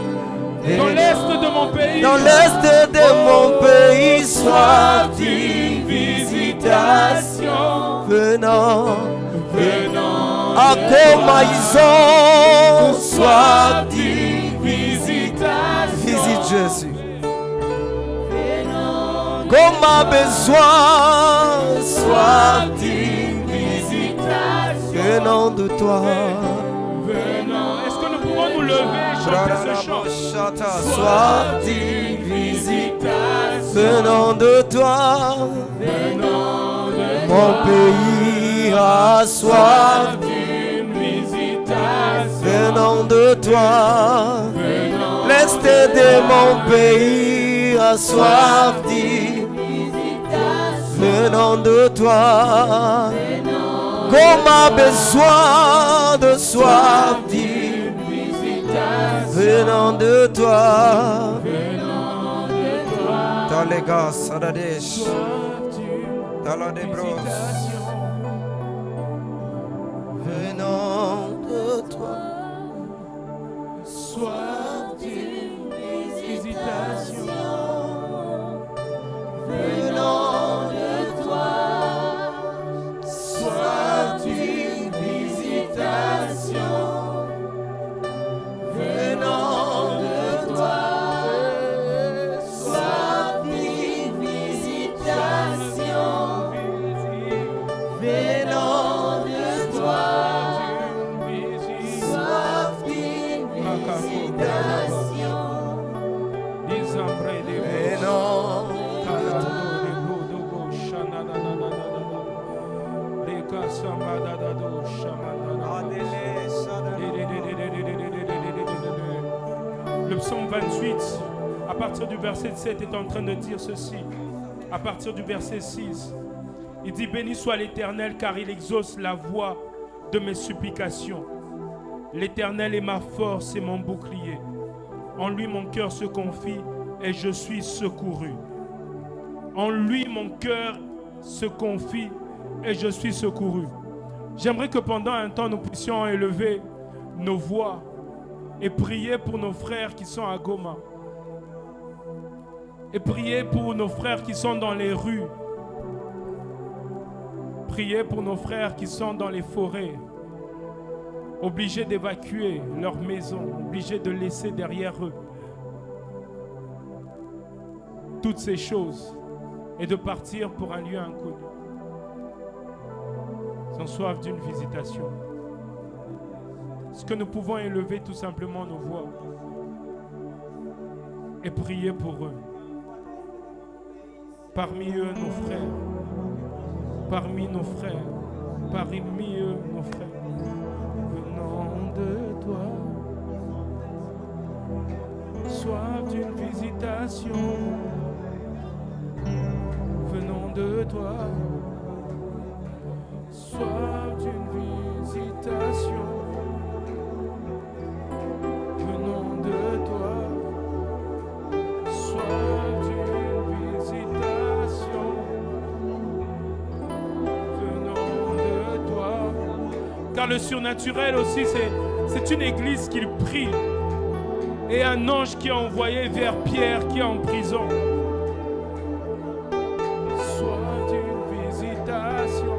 Dans l'est de mon pays, Dans l'est de mon pays soif d'une visitation venant à Comaïson soif d'une visitation. Visite Jésus. Comme a besoin, soif d'une visitation venant de toi. Est-ce que nous pouvons nous lever et chanter ce chant? Soif d'une visitation venant de toi. Mon pays a soif d'une visitation venant de toi. L'est de mon pays a soif d'une venant de toi. Comme a besoin de soif d'une venant de toi. Dans les gars, Sadadesh, dans la débrousse, venant de toi. soif d'une visitation Venant de toi, soif d'une visitation. Venant de toi, soif d'une visitation. Venant de toi, soif d'une visitation. Venant. Le psaume 28, à partir du verset 7, est en train de dire ceci. À partir du verset 6, il dit: béni soit l'Éternel, car il exauce la voix de mes supplications. L'Éternel est ma force et mon bouclier. En lui mon cœur se confie et je suis secouru. En lui mon cœur se confie et je suis secouru. J'aimerais que pendant un temps nous puissions élever nos voix et prier pour nos frères qui sont à Goma. Et prier pour nos frères qui sont dans les rues. Prier pour nos frères qui sont dans les forêts, obligés d'évacuer leur maison, obligés de laisser derrière eux toutes ces choses. et de partir pour un lieu inconnu. Ils ont soif d'une visitation. Est-ce que nous pouvons élever tout simplement nos voix et prier pour eux? Parmi eux, nos frères. Parmi nos frères. Parmi eux, nos frères. Venons de toi. Soif d'une visitation. Venons de toi. Soif d'une visitation. Venons de toi. Soif d'une visitation. Venons de toi. Car le surnaturel aussi, c'est une église qui prie. Et un ange qui est envoyé vers Pierre qui est en prison. Soif d'une visitation.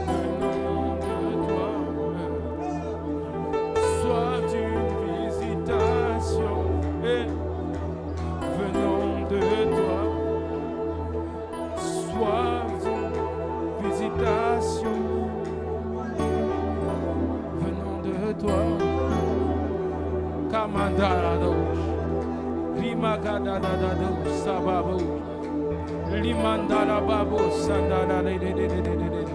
Venons de toi. Soif d'une visitation. Et venons de toi. Soif d'une visitation. Venons de toi. Kamandarados, Rimagadadadados, Sababos, Limandarababos, Sandaradedededededed.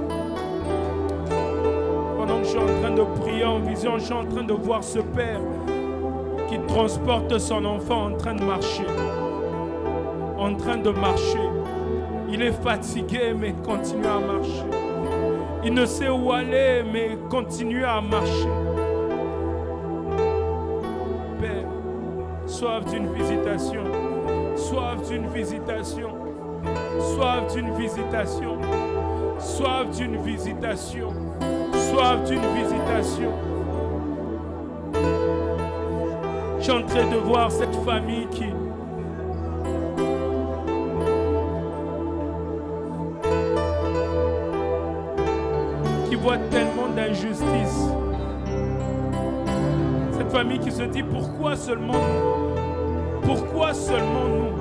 Pendant que je suis en train de prier en vision, je suis en train de voir ce père qui transporte son enfant en train de marcher. En train de marcher. Il est fatigué, mais continue à marcher. Il ne sait où aller, mais continue à marcher. Soif d'une visitation, soif d'une visitation, soif d'une visitation, soif d'une visitation, soif d'une visitation. Je suis en train de voir cette famille qui voit tellement d'injustice. Cette famille qui se dit pourquoi seulement nous? Pourquoi seulement nous?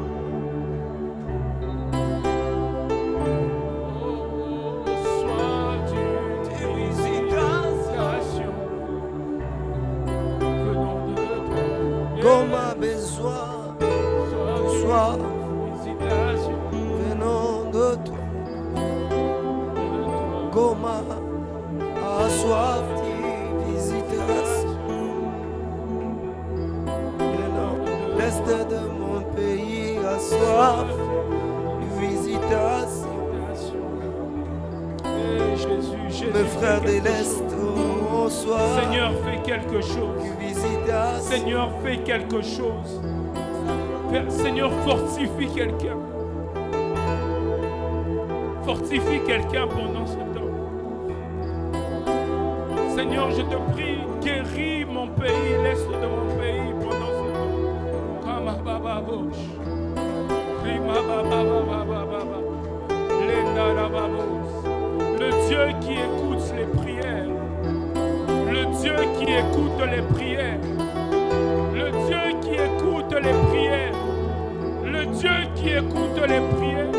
Soif d'une visitation. Venons de toi. Comme a besoin de soif. Visitation. Venons de toi. Comme a soif de visitation. L'est de mon pays a soif de visitation. Mes frères de l'Est ont soif. Seigneur, fais quelque chose. de visitation. Seigneur, fais quelque chose. Seigneur, fortifie quelqu'un. Fortifie quelqu'un pendant ce temps. Seigneur, je te prie, guéris mon pays, l'Est de mon pays pendant ce temps. Le Dieu qui écoute les prières, le Dieu qui écoute les prières, le Dieu qui écoute les prières, le Dieu qui écoute les prières,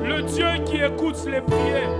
le Dieu qui écoute les prières.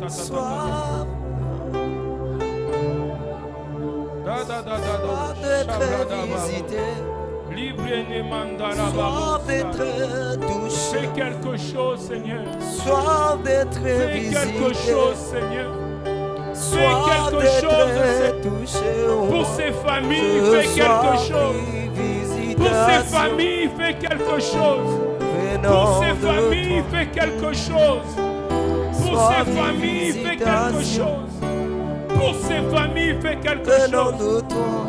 Soif d'être visité, soif d'être touché, fais quelque chose, Seigneur. soif d'être Fais quelque visité, chose, Seigneur. soif quelque chose, d'être touché. Pour ces familles, fais quelque chose. Pour ces familles, fais quelque chose. Pour ces familles, fais quelque chose. Pour ces familles, fais quelque chose. Pour ces familles, fais quelque chose. De toi.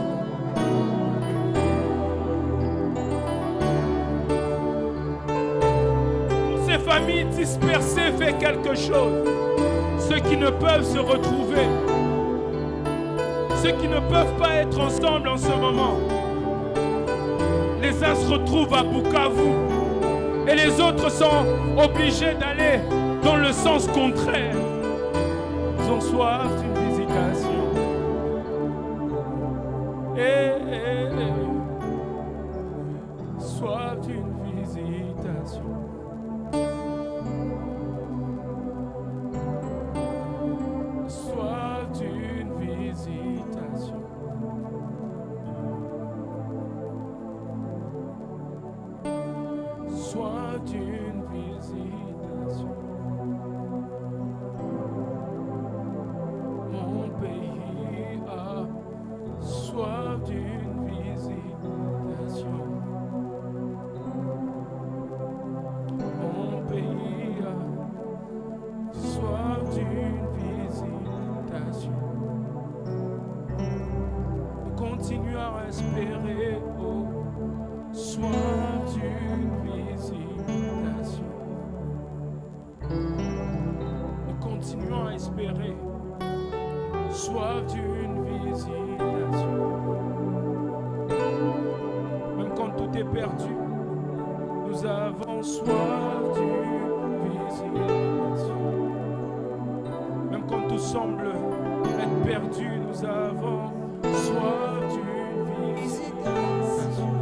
Pour ces familles dispersées, fais quelque chose. Ceux qui ne peuvent se retrouver. Ceux qui ne peuvent pas être ensemble en ce moment. Les uns se retrouvent à Bukavu et les autres sont obligés d'aller dans le sens contraire. Ils ont soif d'une visitation. Soif d'une visitation. Soif d'une visitation. Soif d'une visitation. Mon pays a soif d'une visitation. Mon pays a soif d'une visitation. Continue à espérer, oh, soif d'une visitation. Nous continuons à espérer, soif d'une visitation. Même quand tout est perdu, nous avons soif d'une visitation. Même quand tout semble être perdu, nous avons soif d'une visitation.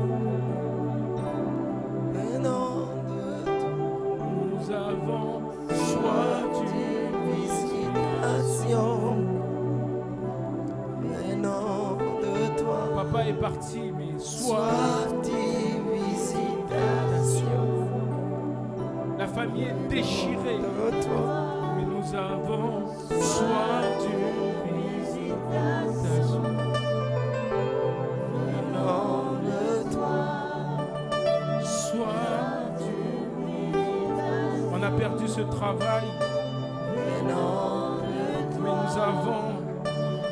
Nous avons soif d'une visitation. Venant de toi. Papa est parti, mais Soif d'une visitation. La famille est déchirée, De toi. mais nous avons soif d'une visitation. Venant de toi. Soif d'une visitation. On a perdu ce travail, Venant de mais nous avons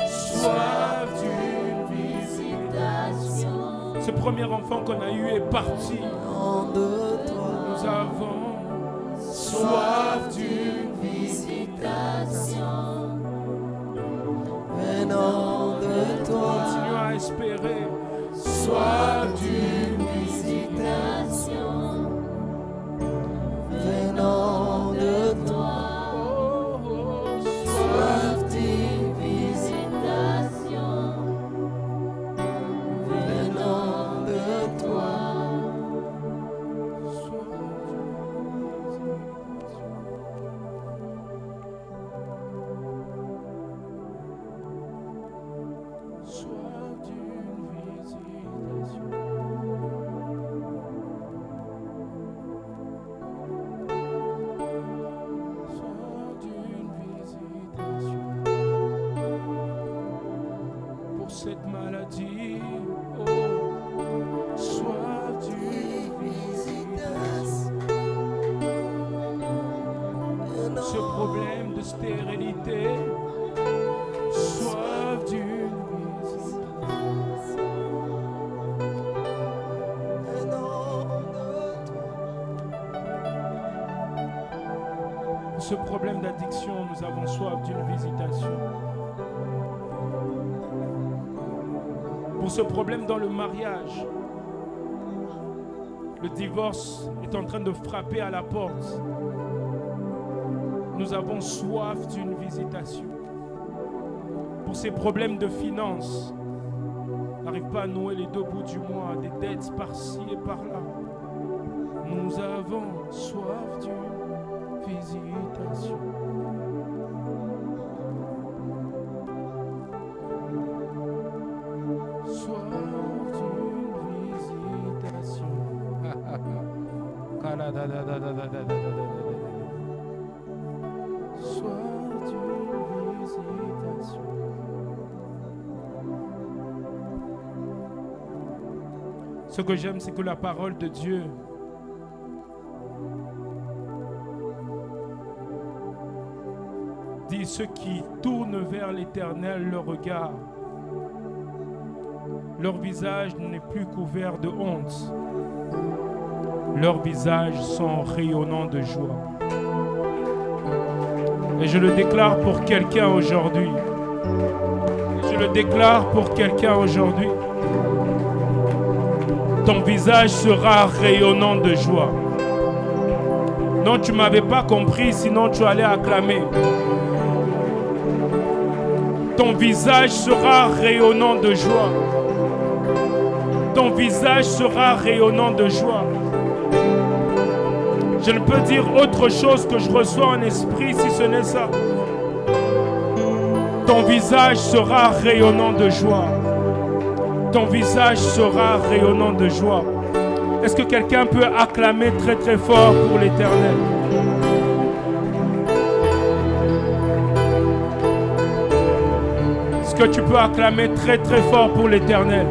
soif d'une visitation. Ce premier enfant qu'on a eu est parti. Venant de toi. Nous avons soif d'une Visitation. Venant de toi. Continuons à espérer. Soif d'une visitation. Venant de toi. Oh, oh, Soif d'une visitation. Venant de toi. soif d'une visitation. Soif d'une visitation. Pour cette maladie, oh, soif d'une visitation. Ce problème de stérilité, soif d'une visitation. Ce problème d'addiction, nous avons soif d'une visitation. Pour ce problème dans le mariage, le divorce est en train de frapper à la porte. Nous avons soif d'une visitation. Pour ces problèmes de finances, on n'arrive pas à nouer les deux bouts du mois, des dettes par-ci et par-là. Nous avons soif d'une visitation. Soif d'une visitation. Soif d'une visitation. Ce que j'aime, c'est que la parole de Dieu ceux qui tournent vers l'Éternel leur regard, leur visage n'est plus couvert de honte. Leurs visages sont rayonnants de joie. Et je le déclare pour quelqu'un aujourd'hui. Je le déclare pour quelqu'un aujourd'hui. Ton visage sera rayonnant de joie. Non, tu ne m'avais pas compris, sinon tu allais acclamer. Ton visage sera rayonnant de joie. Ton visage sera rayonnant de joie. Je ne peux dire autre chose que je reçois en esprit si ce n'est ça. Ton visage sera rayonnant de joie. Ton visage sera rayonnant de joie. Est-ce que quelqu'un peut acclamer très très fort pour l'Éternel? Est-ce que tu peux acclamer très très fort pour l'Éternel?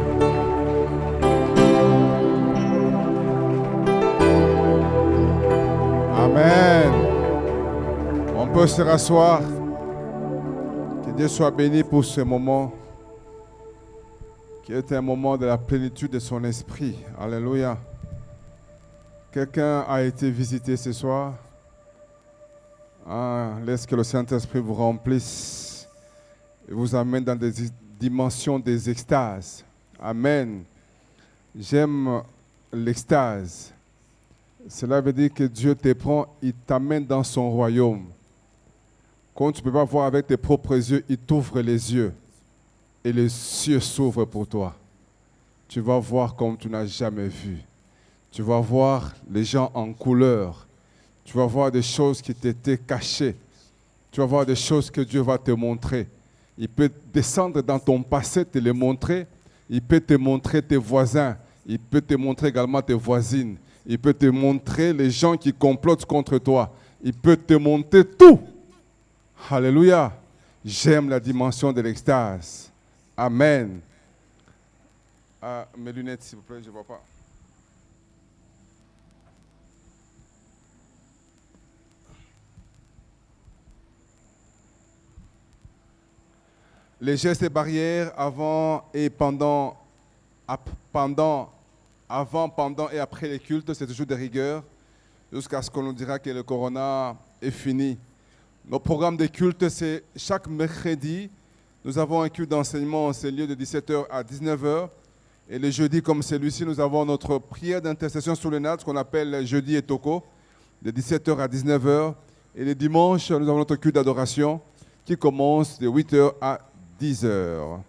Amen. On peut se rasseoir. Que Dieu soit béni pour ce moment qui est un moment de la plénitude de son esprit. Alléluia. Quelqu'un a été visité ce soir. Laisse que le Saint-Esprit vous remplisse et vous amène dans des dimensions des extases. Amen. J'aime l'extase. Cela veut dire que Dieu te prend, il t'amène dans son royaume. Quand tu ne peux pas voir avec tes propres yeux, il t'ouvre les yeux. Et les cieux s'ouvrent pour toi. Tu vas voir comme tu n'as jamais vu. Tu vas voir les gens en couleur. Tu vas voir des choses qui t'étaient cachées. Tu vas voir des choses que Dieu va te montrer. Il peut descendre dans ton passé, te les montrer. Il peut te montrer tes voisins. Il peut te montrer également tes voisines. Il peut te montrer les gens qui complotent contre toi. Il peut te montrer tout. Alléluia. J'aime la dimension de l'extase. Amen. Mes lunettes, s'il vous plaît, je ne vois pas. Les gestes et barrières avant, pendant et après les cultes, c'est toujours de rigueur, jusqu'à ce qu'on nous dira que le corona est fini. Nos programmes de culte, c'est chaque mercredi, nous avons un culte d'enseignement en ces lieux de 17h à 19h. Et le jeudi, comme celui-ci, nous avons notre prière d'intercession sous le NAT, qu'on appelle jeudi et toko, de 17h à 19h. Et le dimanche, nous avons notre culte d'adoration qui commence de 8h à 10h.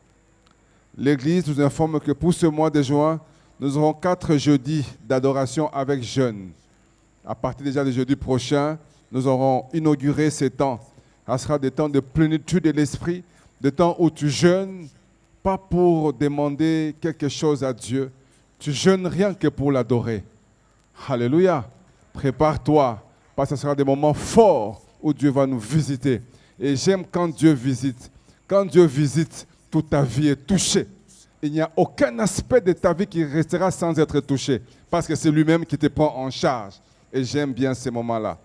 L'Église nous informe que pour ce mois de juin, nous aurons 4 jeudis d'adoration avec jeunes. À partir déjà du jeudi prochain, nous aurons inauguré ces temps. Ce sera des temps de plénitude de l'esprit, des temps où tu jeûnes, pas pour demander quelque chose à Dieu. Tu jeûnes rien que pour l'adorer. Alléluia. Prépare-toi, parce que ce sera des moments forts où Dieu va nous visiter. Et j'aime quand Dieu visite. Quand Dieu visite, toute ta vie est touchée. Il n'y a aucun aspect de ta vie qui restera sans être touché, parce que c'est lui-même qui te prend en charge. Et j'aime bien ces moments-là.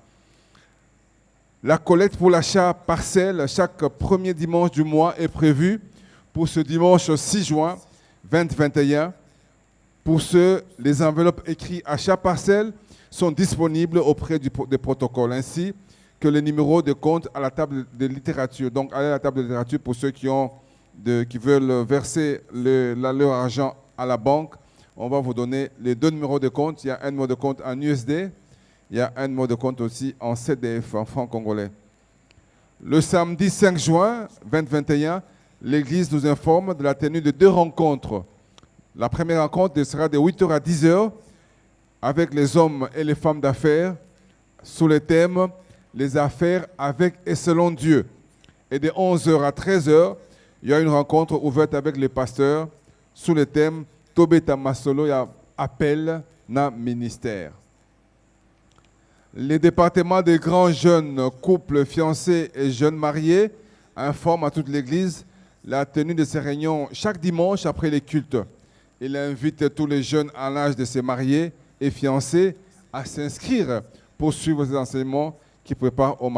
La collecte pour l'achat partiel, chaque premier dimanche du mois, est prévue pour ce dimanche 6 juin 2021. Pour ceux, les enveloppes écrites achat partiel sont disponibles auprès des protocoles, ainsi que les numéros de compte à la table de littérature. Donc, allez à la table de littérature pour ceux qui veulent verser leur argent à la banque. On va vous donner les 2 numéros de compte. Il y a un numéro de compte en USD. Il y a un numéro de compte aussi en CDF, en francs congolais. Le samedi 5 juin 2021, l'Église nous informe de la tenue de 2 rencontres. La première rencontre sera de 8h à 10h avec les hommes et les femmes d'affaires sous le thème « Les affaires avec et selon Dieu ». Et de 11h à 13h, il y a une rencontre ouverte avec les pasteurs sous le thème « Tobeta Masolo ya appel na ministère ». Les départements des grands jeunes, couples, fiancés et jeunes mariés informent à toute l'Église la tenue de ces réunions chaque dimanche après les cultes. Il invite tous les jeunes en âge de se marier et fiancés à s'inscrire pour suivre ces enseignements qui prépare au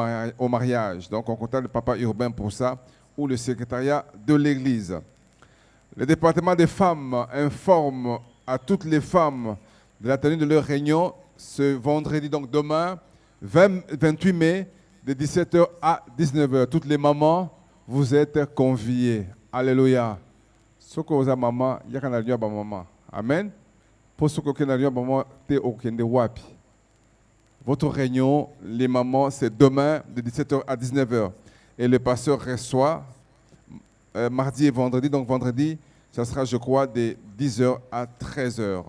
mariage. Donc on contacte le papa urbain pour ça ou le secrétariat de l'église. Le département des femmes informe à toutes les femmes de la tenue de leur réunion ce vendredi, donc demain, 28 mai, de 17h à 19h. Toutes les mamans, vous êtes conviées. Alléluia. Ce que vous avez maman, il y a qu'un allié à maman. Amen. Pour ce que vous avez maman, t'es au Kende Wapi. Votre réunion, les mamans, c'est demain de 17h à 19h. Et le pasteur reçoit mardi et vendredi. Donc vendredi, ça sera, je crois, de 10h à 13h.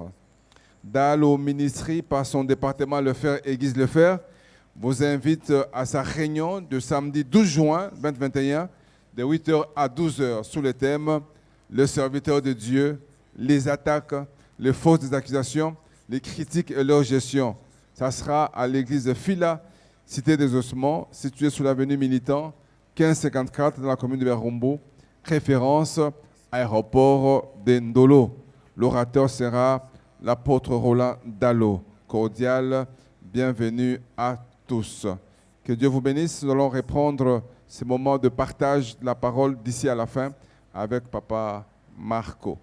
Dalo Ministry, par son département Le Fer et Guise Le Fer, vous invite à sa réunion de samedi 12 juin 2021, de 8h à 12h, sous le thème « Le serviteur de Dieu, les attaques, les fausses accusations, les critiques et leur gestion ». Ça sera à l'église de Fila, cité des Ossements, située sous l'avenue Militant, 1554, dans la commune de Berombo, référence aéroport de Ndolo. L'orateur sera l'apôtre Roland Dalo. Cordial bienvenue à tous. Que Dieu vous bénisse. Nous allons reprendre ce moment de partage de la parole d'ici à la fin avec Papa Marco.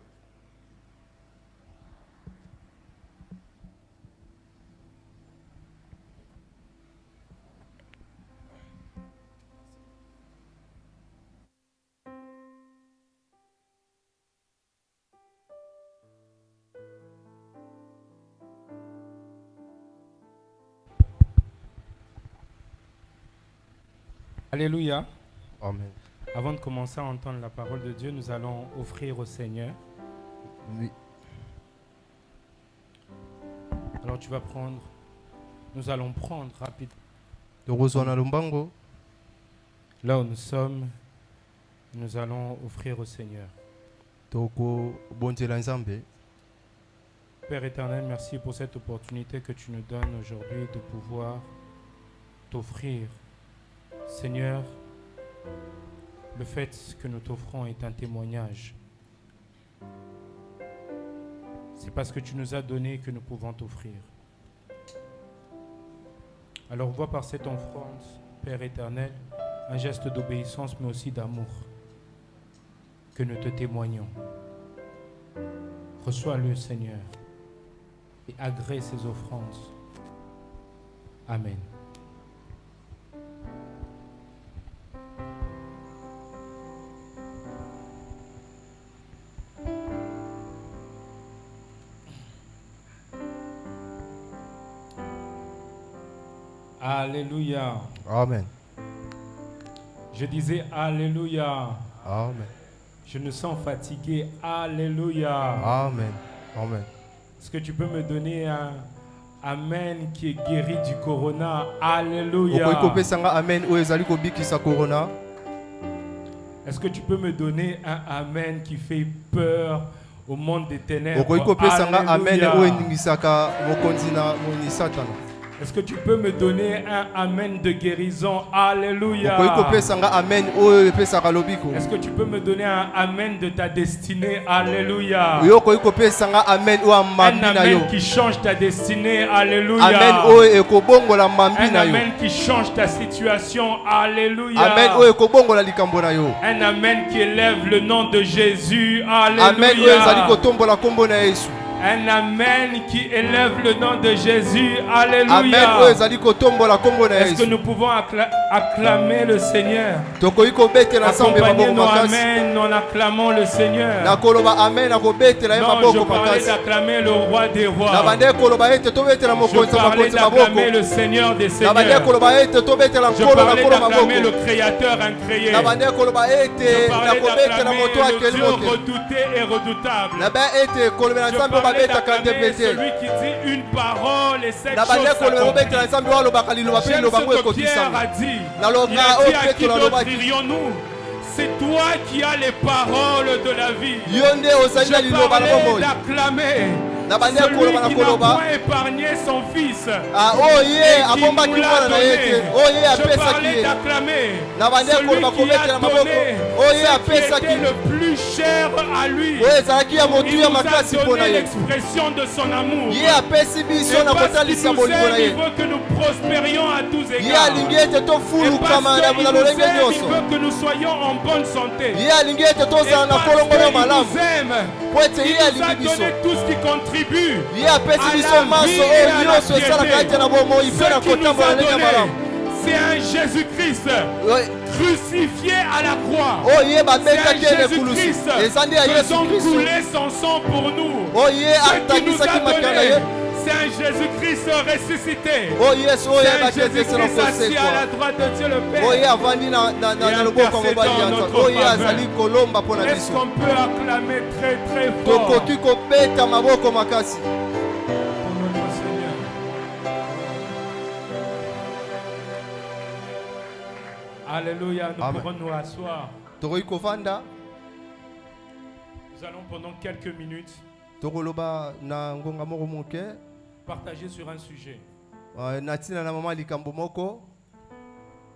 Alléluia. Amen. Avant de commencer à entendre la parole de Dieu, nous allons offrir au Seigneur. Oui. Alors tu vas prendre, nous allons prendre rapidement. Tokozwana lumbango. Là où nous sommes, nous allons offrir au Seigneur. Toko bonzela nzambe. Père éternel, merci pour cette opportunité que tu nous donnes aujourd'hui de pouvoir t'offrir. Seigneur, le fait que nous t'offrons est un témoignage. C'est parce que tu nous as donné que nous pouvons t'offrir. Alors vois par cette offrande, Père éternel, un geste d'obéissance mais aussi d'amour que nous te témoignons. Reçois-le, Seigneur, et agrée ces offrandes. Amen. Alléluia. Amen. Je disais Alléluia. Amen. Je me sens fatigué. Alléluia. Amen. Amen. Est-ce que tu peux me donner un Amen qui est guéri du corona? Alléluia. Amen. Corona. Est-ce que tu peux me donner un Amen qui fait peur au monde des ténèbres? Alléluia. Est-ce que tu peux me donner un Amen de guérison? Alléluia. Est-ce que tu peux me donner un Amen de ta destinée? Alléluia. Un Amen qui change ta destinée. Alléluia. Un Amen qui change ta situation. Alléluia. Un Amen qui élève le nom de Jésus. Alléluia. Un Amen qui élève le nom de Jésus. Alléluia. Est-ce que nous pouvons acclamer le Seigneur? Accompagnez nos Amen en acclamant le Seigneur. Non, je parlais d'acclamer le roi des rois. Je parlais d'acclamer le Seigneur des seigneurs. Je parlais d'acclamer le Créateur incréé. Je parlais d'acclamer le Dieu redouté et redoutable. Je parlais d'acclamer celui qui dit une parole et cette chose s'accomplit. J'aime ce que Pierre a dit. Il a dit: à qui d'autre irions-nous? C'est toi qui as les paroles de la vie. Je parlais d'acclamer Na bandi celui akoloba na qui n'a koloba. point épargné son fils. Ah, oh et yeah, qui abomba nous ki l'a mwana na donné. yete. Oh yeah, Je apesa parlais ki. d'acclamer Na bandi celui akoloba qui kobetela a maboko. donné Oh yeah, ce qui apesa était ki. le plus cher à lui. Oh ezalaki ya motu Il ya nous a makasi mpona donné ye. l'expression de son amour. Ye apesi Et biso na parce qu'il kotalisa nous bolingo na aime, il ye. veut que nous prospérions à tous Ye égards. alingi ete Et tofulukama parce qu'il na nous lolenge aime, il nyonso. veut que nous soyons en bonne santé. Ye alingi ete Et tozala na parce kolongono qu'il malamu. nous aime, Po ete il ye nous a alingi biso. donné tout ce qui contribue Ye apesi à biso la maso vie et oyo à la nyonso esalaka ete na bomoi mpe na Ce qu'il nous kotambola a ndenge ya donné, malamu. c'est un Jésus-Christ crucifié à la croix. Oh ye C'est babetaki un ene kulusu. Jésus-Christ Eza nde ya Yesu faisant Kristo. couler son sang pour nous. Oh ye Ce qui nous a atangisaki makila na ye. donné, c'est un Jésus-Christ ressuscité. Oh yesu oyo C'est un ayebaki ete ese na Jésus-Christ assis à la kosekwa. droite de Dieu le Oh ye Père. avandi na loboko ya mobali ya notre nzambe. Oh ye faveur. azali kolomba mpo na Est-ce biso. qu'on peut acclamer très très fort Tokoki kobeta maboko makasi. pour notre Seigneur? Alléluia, nous Amen. pourrons nous asseoir. tokoki kovanda Nous allons pendant quelques minutes tokoloba na ngonga moko moke partager sur un sujet. na ntina na mama likambo moko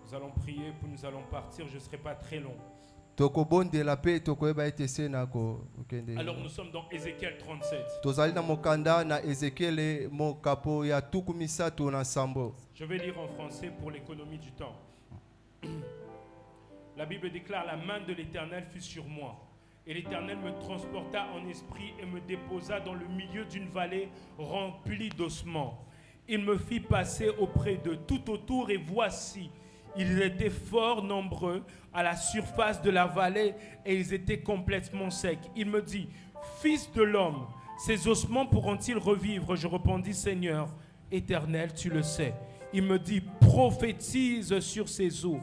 Nous allons prier, puis nous allons partir. Je ne serai pas très long. tokobondela mpe tokoyeba ete se na kokende. Alors nous sommes dans Ézéchiel 37. tozali na mokanda na ezekiele mokapo ya tuku misato na nsambo. Je vais lire en français pour l'économie du temps. La Bible déclare: la main de l'Éternel fut sur moi. Et l'Éternel me transporta en esprit et me déposa dans le milieu d'une vallée remplie d'ossements. Il me fit passer auprès d'eux tout autour, et voici, ils étaient fort nombreux à la surface de la vallée et ils étaient complètement secs. Il me dit: Fils de l'homme, ces ossements pourront-ils revivre? Je répondis: Seigneur Éternel, tu le sais. Il me dit: prophétise sur ces eaux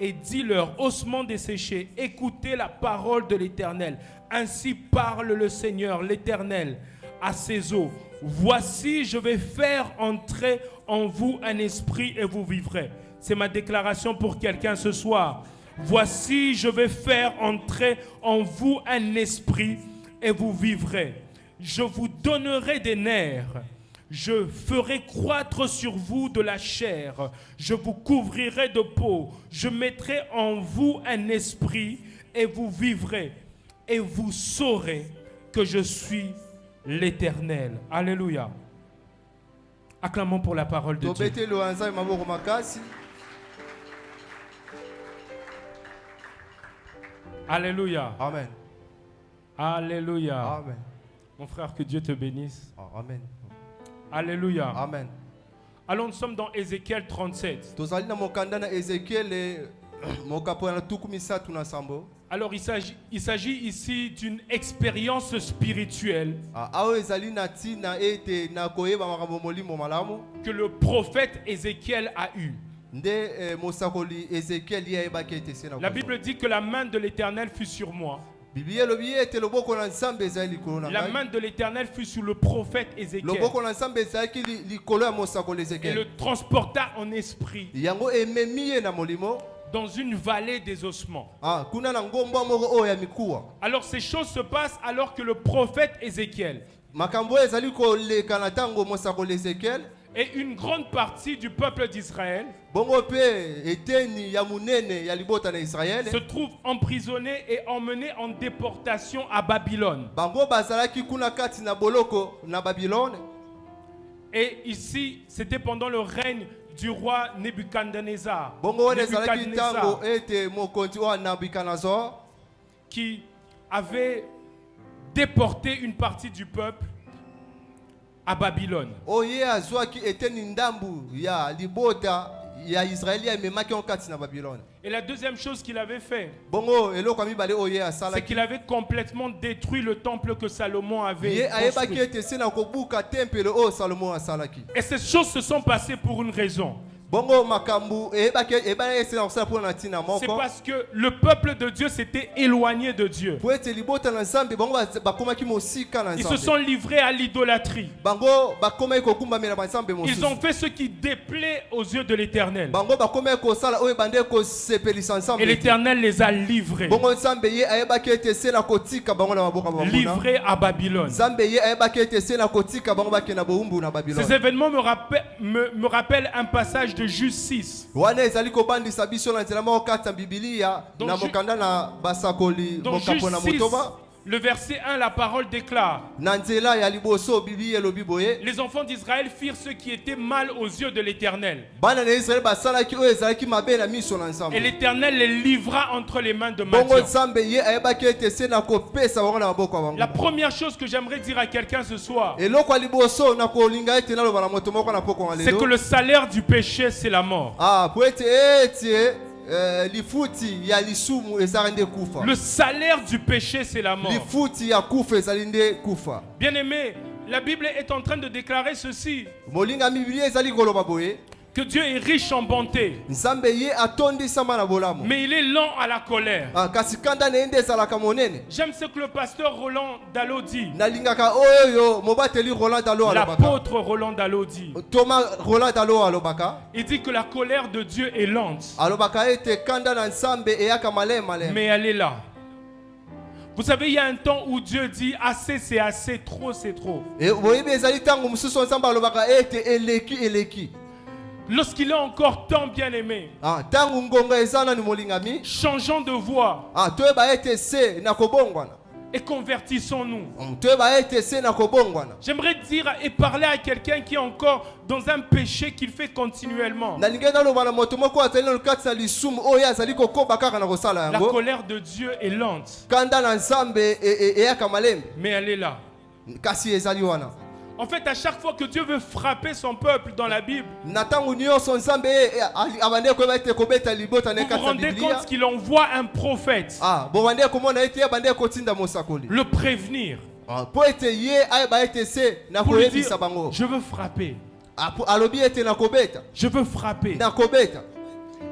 et dis-leur, ossements desséchés, écoutez la parole de l'Éternel. Ainsi parle le Seigneur, l'Éternel, à ces eaux. Voici, je vais faire entrer en vous un esprit et vous vivrez. C'est ma déclaration pour quelqu'un ce soir. Voici, je vais faire entrer en vous un esprit et vous vivrez. Je vous donnerai des nerfs. Je ferai croître sur vous de la chair. Je vous couvrirai de peau. Je mettrai en vous un esprit et vous vivrez. Et vous saurez que je suis l'Éternel. Alléluia. Acclamons pour la parole de Dieu. tobeteli ya nzambe maboko makasi. Alléluia. Amen. Alléluia. Amen. Mon frère, que Dieu te bénisse. Amen. Alléluia. Amen. Alors nous sommes dans Ézéchiel 37. tozali na mokanda na ezekiele mokapo ya tuku misato na nsambo. Alors il s'agit ici d'une expérience spirituelle awa ezali na ntina ete na koyeba makambo molimo malamu que le prophète Ézéchiel a eue. nde mosakoli ezekieli ye ayebaki ete se na La Bible dit que la main de l'Éternel fut sur moi. biblia elobi ete loboko na nzambe ezali likolo na La ngai. main de l'Éternel fut sur le prophète Ézéchiel loboko na nzambe ezalaki likolo ya mosakoli et ezekieli le transporta en esprit yango ememi ye na molimo dans une vallée des ossements. kuna na ngomba moko oyo ya mikuwa. Alors ces choses se passent alors que le prophète Ézéchiel makambo oyo ezali koleka na ntango mosakoli ezekieli et une grande partie du peuple d'Israël bongo mpe eteni ya munene ya libota na israele se trouvent emprisonnés et emmenés en déportation à Babylone. bango bazalaki kuna kati na boloko na babilone. Et ici, c'était pendant le règne du roi Nebuchadnezzar. bongo wana ezalaki Nebuchadnezzar, ntango ete mokonzi oyo Nabucodonosor qui avait déporté une partie du peuple à Babylone. oye azwaki eteni ndambu ya libota ya israeli ememaki yango kati na babilone. Et la deuxième chose qu'il avait fait, bongo eloko ya mibale oyo ye c'est asalaki qu'il avait complètement détruit le temple que Salomon avait ye ayebaki construit. ete se na kobuka tempele oyo salomo asalaki. Et ces choses se sont passées pour une raison. Bongo makambu ese na kusala pour na tina moko. C'est parce que le peuple de Dieu s'était éloigné de Dieu. Pour être libota na nzambe bango bakomaki mosika na Ils nzambe. se sont livrés à l'idolâtrie. Bango bakomaki kokumba mela nzambe mosusu. Ils ont fait ce qui déplaît aux yeux de l'Éternel. Bango bakomaki kosala oyo bande ko sepelisa nzambe. Et l'Éternel les a livrés. Bongo nzambe ye ayebaki ete se na kotika bango na maboka bamuna. Livrés à Babylone. Nzambe ye ayebaki ete se na kotika bango bakena boumbu na Babylone. Ces événements me rappellent un passage de Juge 6. Wana ezali kobandisa biso na nzela moko kati ya Biblia na mokanda na basakoli mokapo na motoba. Le verset 1, la parole déclare: Na nzela ya liboso Biblia elobi boye. Les enfants d'Israël firent ce qui était mal aux yeux de l'Éternel. Bana na Israël basalaki oyo ezalaki mabe na miso na nzambe. Et l'Éternel les livra entre les mains de Bongo Madian. nzambe ye ayebaki ete se na kopesa bango na maboko ya bango. La première chose que j'aimerais dire à quelqu'un ce soir, Eloko ya liboso na kolinga ete naloba na moto moko na poko c'est lelo. que le salaire du péché, c'est la mort. Ah, po ete lifuti ya lisumu ezali nde kufa. Le salaire du péché, c'est la mort. Lifuti ya kufa ezali nde kufa. Bien-aimé, la Bible est en train de déclarer ceci, Molinga Biblia ezali koloba boye. que Dieu est riche en bonté, Nzambe ye atondisama na bolamu. mais il est lent à la colère. Ah, kasi kanda na ende ezalaka monene. J'aime ce que le pasteur Roland Dallot dit. Nalingaka oyo mobateli Roland Dallot alobaka. L'apôtre Roland Dallot dit. Thomas Roland Dallot alobaka. Il dit que la colère de Dieu est lente, Alobaka ete kanda na nzambe eyaka malem malem. mais elle est là. Vous savez, il y a un temps où Dieu dit assez, c'est assez, trop, c'est trop. Et boyebi ezali tango mususu nzambe alobaka ete eleki eleki. Lorsqu'il est encore temps, bien-aimé, Ah, tango ngonga ezana ni molingami. changeons de voie Ah, toyeba ete se na kobongwana. et convertissons-nous. Toyeba ete se na kobongwana. J'aimerais dire et parler à quelqu'un qui est encore dans un péché qu'il fait continuellement. Nalinga naloba na moto moko azali na kati na lisumu oyo azali kokoba kaka na kosala La yango. colère de Dieu est lente, Kanda na nzambe eyaka malembe. mais elle est là. Kasi ezali wana. En fait, à chaque fois que Dieu veut frapper son peuple dans la Bible, Na tango nyonso nzambe abande koyeba ete kobeta libota na vous vous kati na rendez Biblia. compte qu'il envoie un prophète, Ah, bon bande komona ete abande kotinda mosakoli. le prévenir, Po ete ye ayeba ete se na pour lui dire, koyebisa bango. je veux frapper, Alobi ete na kobeta. je veux frapper. Na kobeta.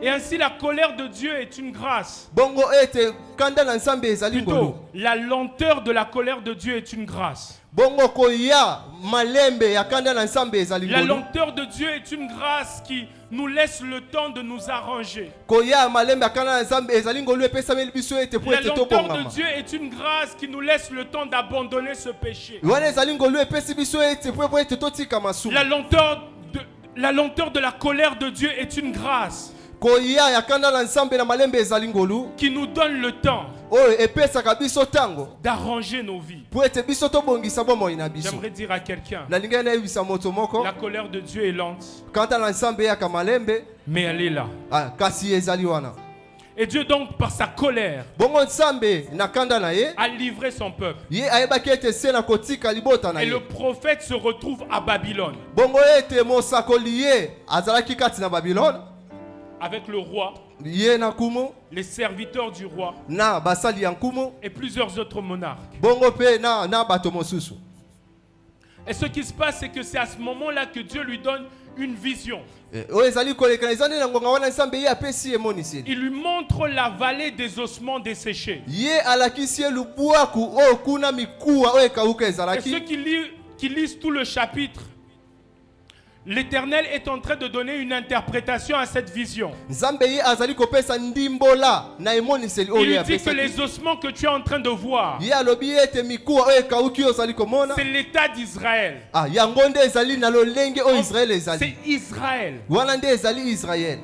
Et ainsi la colère de Dieu est une grâce. Bongo ete kanda na nzambe ezali ngolo. Plutôt, la lenteur de la colère de Dieu est une grâce. Bongo koya malembe ya kanda na nzambe ezali La ngolo. lenteur de Dieu est une grâce qui nous laisse le temps de nous arranger. Koya malembe ya kanda na nzambe ezali ngolo epesameli biso ete po La ete lenteur de tobongama. Dieu est une grâce qui nous laisse le temps d'abandonner ce péché. Wana ezali ngolo epesi biso ete po ete totika masumu. La lenteur de la colère de Dieu est une grâce Koya ya kanda na nzambe na malembe ezali ngolo. qui nous donne le temps Oyo epesaka biso tango. d'arranger nos vies. Po ete biso tobongisa bomoi na biso. J'aimerais dire à quelqu'un, Nalinga nayebisa moto moko. la colère de Dieu est lente, Kanda na nzambe eyaka malembe. mais elle est là. Ah, kasi ezali wana. Et Dieu donc, par sa colère, Bongo nzambe na kanda na ye. a livré son peuple. Ye ayebaki ete se na kotika libota na Et ye. le prophète se retrouve à Babylone Bongo ete mosakoli ye azalaki kati na Babylone. avec le roi, Ye na kumu les serviteurs du roi na basali ya nkumu. et plusieurs autres monarques. Bongo pe na bato mosusu. Et ce qui se passe, c'est que c'est à ce moment-là que Dieu lui donne une vision. Oyo ezali kolekana ezali na ngonga wana nzambe ye apesi ye moniseli. Il lui montre la vallée des ossements desséchés. Ye alakisi ye lubwaku oyo kuna mikuwa oyo ekauka Et ceux ezalaki. qui lisent tout le chapitre, l'Éternel est en train de donner une interprétation à cette vision. Nzambe ye azali kopesa ndimbola na emoniseli Il oyo lui ya dit que les pesaki. ossements que tu es en train de voir, Ye alobi ete mikuwa oyo ekauki oyo ozali komona. c'est l'état d'Israël. Ah, yango nde ezali na lolenge oyo Israel ezali. C'est Israël. Wana nde ezali Israel.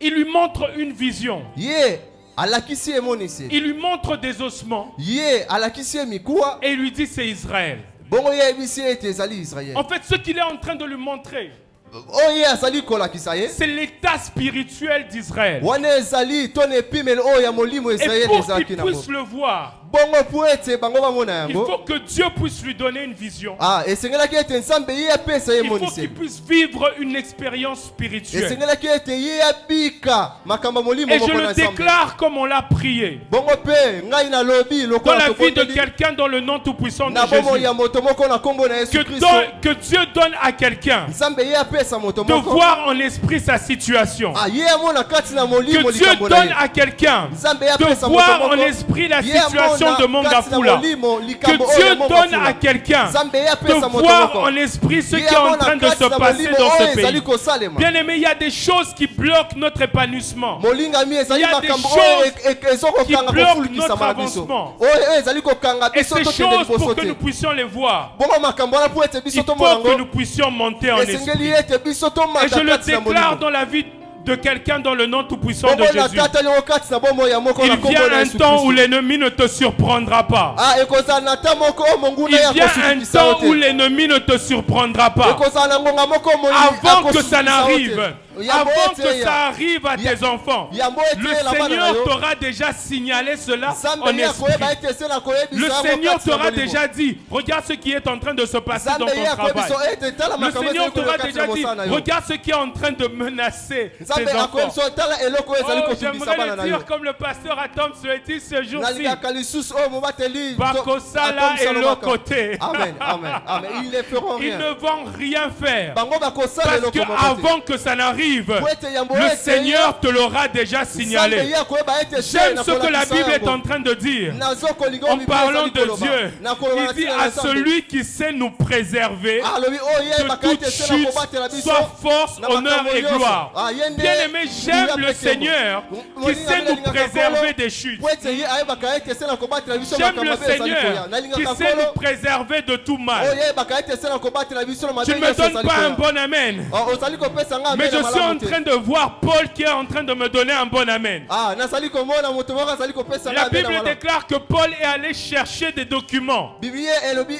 Il lui montre une vision. Ye alakisi emoniseli. Il lui montre des ossements Ye alakisi ye mikuwa. et il lui dit c'est Israël. Bongo ye ebisi ete ezali Israel. En fait, ce qu'il est en train de lui montrer, Oyo azali kolakisa ye. c'est l'état spirituel d'Israël. Wana ezali tone epimeli oyo ya molimo Et Israel pour ezalaki qu'il na puisse bo. le voir, bongo po ete bango bamona Il yango. faut que Dieu puisse lui donner une vision. Esengelaki ete nzambe ye apesa ye Il faut qu'il moniseli. puisse vivre une expérience spirituelle. Esengelaki ete ye abika makambo molimo Et je moko le na nzambe. déclare comme on l'a prié. Bongo pe ngai na lobi Dans lokola la vie de tokondeli. quelqu'un dans le nom tout-puissant de Na bomo Jésus. ya moto moko na kombo na Yesu Kristo. Que Dieu donne à quelqu'un Nzambe ye apesa moto de moko. voir en esprit sa situation. Ye amona kati na molimo Que Dieu likambo na donne ye. à quelqu'un Nzambe ye de apesa moto voir moko. en esprit la Ye situation amona de Mongafula. kati na molimo Que likambo oyo Dieu ya donne Mongafula. à quelqu'un Nzambe ye de apesa moto voir moko. en esprit ce Ye qui est en amona train de kati se na passer molimo dans oyo ce ezali pays. kosalema. Bien aimé, il y a des choses qui bloquent notre épanouissement. Molingami ezali Il y a des makambo oyo choses ezokokanga qui bloquent kofulukisa notre mala biso. avancement. Oyo ezali kokanga Et biso ces tokende choses, liboso pour que te. nous puissions les voir, Bongo makambo wana po ete biso il faut tomona que nous yango. puissions monter en Esengeli esprit. ete biso Et tomata je le kati na déclare molimo. dans la vie de quelqu'un dans le nom tout-puissant de Bongo na Jésus. tata nyongo kati na bomoi ya moko na Il kombo vient na un Yesu temps où Kristo. l'ennemi ne te surprendra pas. Ekozala na ta moko oyo monguna Il ya vient un kosulukisa yo temps où te. l'ennemi ne te surprendra pas. Ekozala na ngonga moko molimi Avant que ça akosulukisa yo te. n'arrive, Yambo avant ete que ya. ça arrive à tes enfants, Yambo ete le la bana na Seigneur yo. t'aura déjà signalé cela Nzambe en ye akoyeba esprit. ete se na koyebisa Le yango Seigneur kati na t'aura molimo. déjà dit, regarde ce qui est en train de se passer dans Nzambe ye ton travail. akoyebiso ete tala Le makambo Seigneur ezali t'aura koyoka kati déjà na dit, mosala na yo. regarde ce qui est en train de menacer Nzambe tes enfants. akoyebiso tala eloko oyo ezali Oh, kotungisa j'aimerais bana le na yo. dire comme le pasteur Atom se le dit ce jour-ci. Nalingaka lisusu oyo mobateli Bakosala et côté. Amen, amen, amen. Ils ne feront Ils rien. ne vont rien faire. Bango bakosala Parce eloko que moko te. avant que ça n'arrive, Po ete yambo le ete Seigneur te l'aura déjà Nzambe signalé. ye akoyeba ete se J'aime na ce que la kolakisa Bible est yango. en train de dire. Nazokolinga En Bible parlant ezali de koloba. Dieu, Nakoloba na il dit tina na à Nzambe. celui qui sait nous préserver Alobi oyo de yebaka toute ete se na chute, kobatela biso. soit force, na honneur makambo et nyonso. gloire. Ye nde Bien aimé, j'aime nguya le pekemo. Seigneur qui Molinga sait nous nalingaka préserver kolo. des chutes. Po ete ye ayebaka ete se na kobatela biso J'aime makambo le mabe ezali koya. Seigneur qui Nalingaka sait kolo. nous préserver de tout Oyo mal. yebaka ete se na kobatela biso na mabe Tu ne me nyonso donnes ezali pas un koya. bon amen. Ozali kopesa nga Mais amen je na suis en malamu te. train de voir Paul qui est en train de me donner un bon amen. Nazali komona moto moko azali kopesa nga La amen na Bible malamu. déclare que Paul est allé chercher des documents Biblia elobi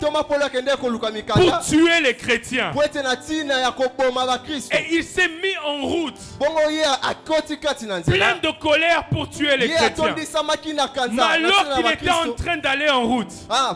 Thomas Paul akende koluka pour mikanda. tuer les chrétiens. Po ete na tina ya koboma bakristo. Et il s'est mis en route, Bongo ye akoti kati na plein nzela. de colère pour tuer les Ye chrétiens. atondisamaki na kanza. Mais na alors tina na qu'il était en bakristo. train d'aller en route,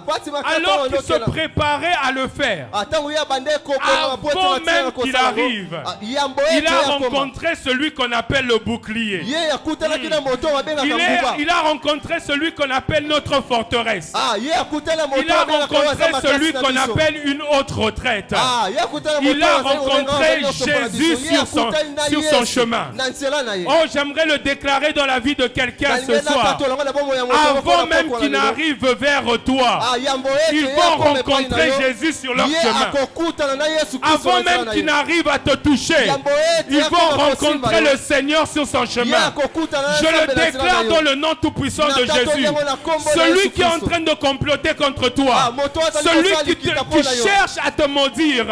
Pati makata alors oyo qu'il se okela. préparait à le faire, Ntango ye abande kokoma po ete avant na tina même na qu'il kosala yango. arrive, Yambo il ete a ya koma. rencontré celui qu'on appelle le bouclier. Ye akutanaki na moto babengaka nguba. Il a rencontré celui qu'on appelle notre forteresse. Ye akutana moto Il a babengaka oyo aza rencontré makasi celui na qu'on biso. appelle une haute retraite. Ye akutana Il moto a oyo azali rencontré kobenga nyonso mpona biso. Jésus Ye sur son- akutani na sur son Yesu chemin. na nzela na ye. Oh, j'aimerais le déclarer dans la vie de quelqu'un ce Nalingi soir. nakatolanga na bomoi ya moto moko Avant na même pokwa qu'il na lelo. n'arrive vers toi, Yambo ete ils ye vont akoma epai na rencontrer yo. Jésus sur leur Ye chemin. akokutana na Yesu Kristo Avant na nzela même na qu'il ye. n'arrive à te toucher, Yambo ete ils vont akoma kosimba rencontrer yo. le Seigneur sur son Ye chemin. akokutana na Je Nzambe le na nzela déclare na dans yo. le nom tout-puissant de Jésus. Celui Celui qui est en train de comploter contre toi, celui qui cherche à te maudire,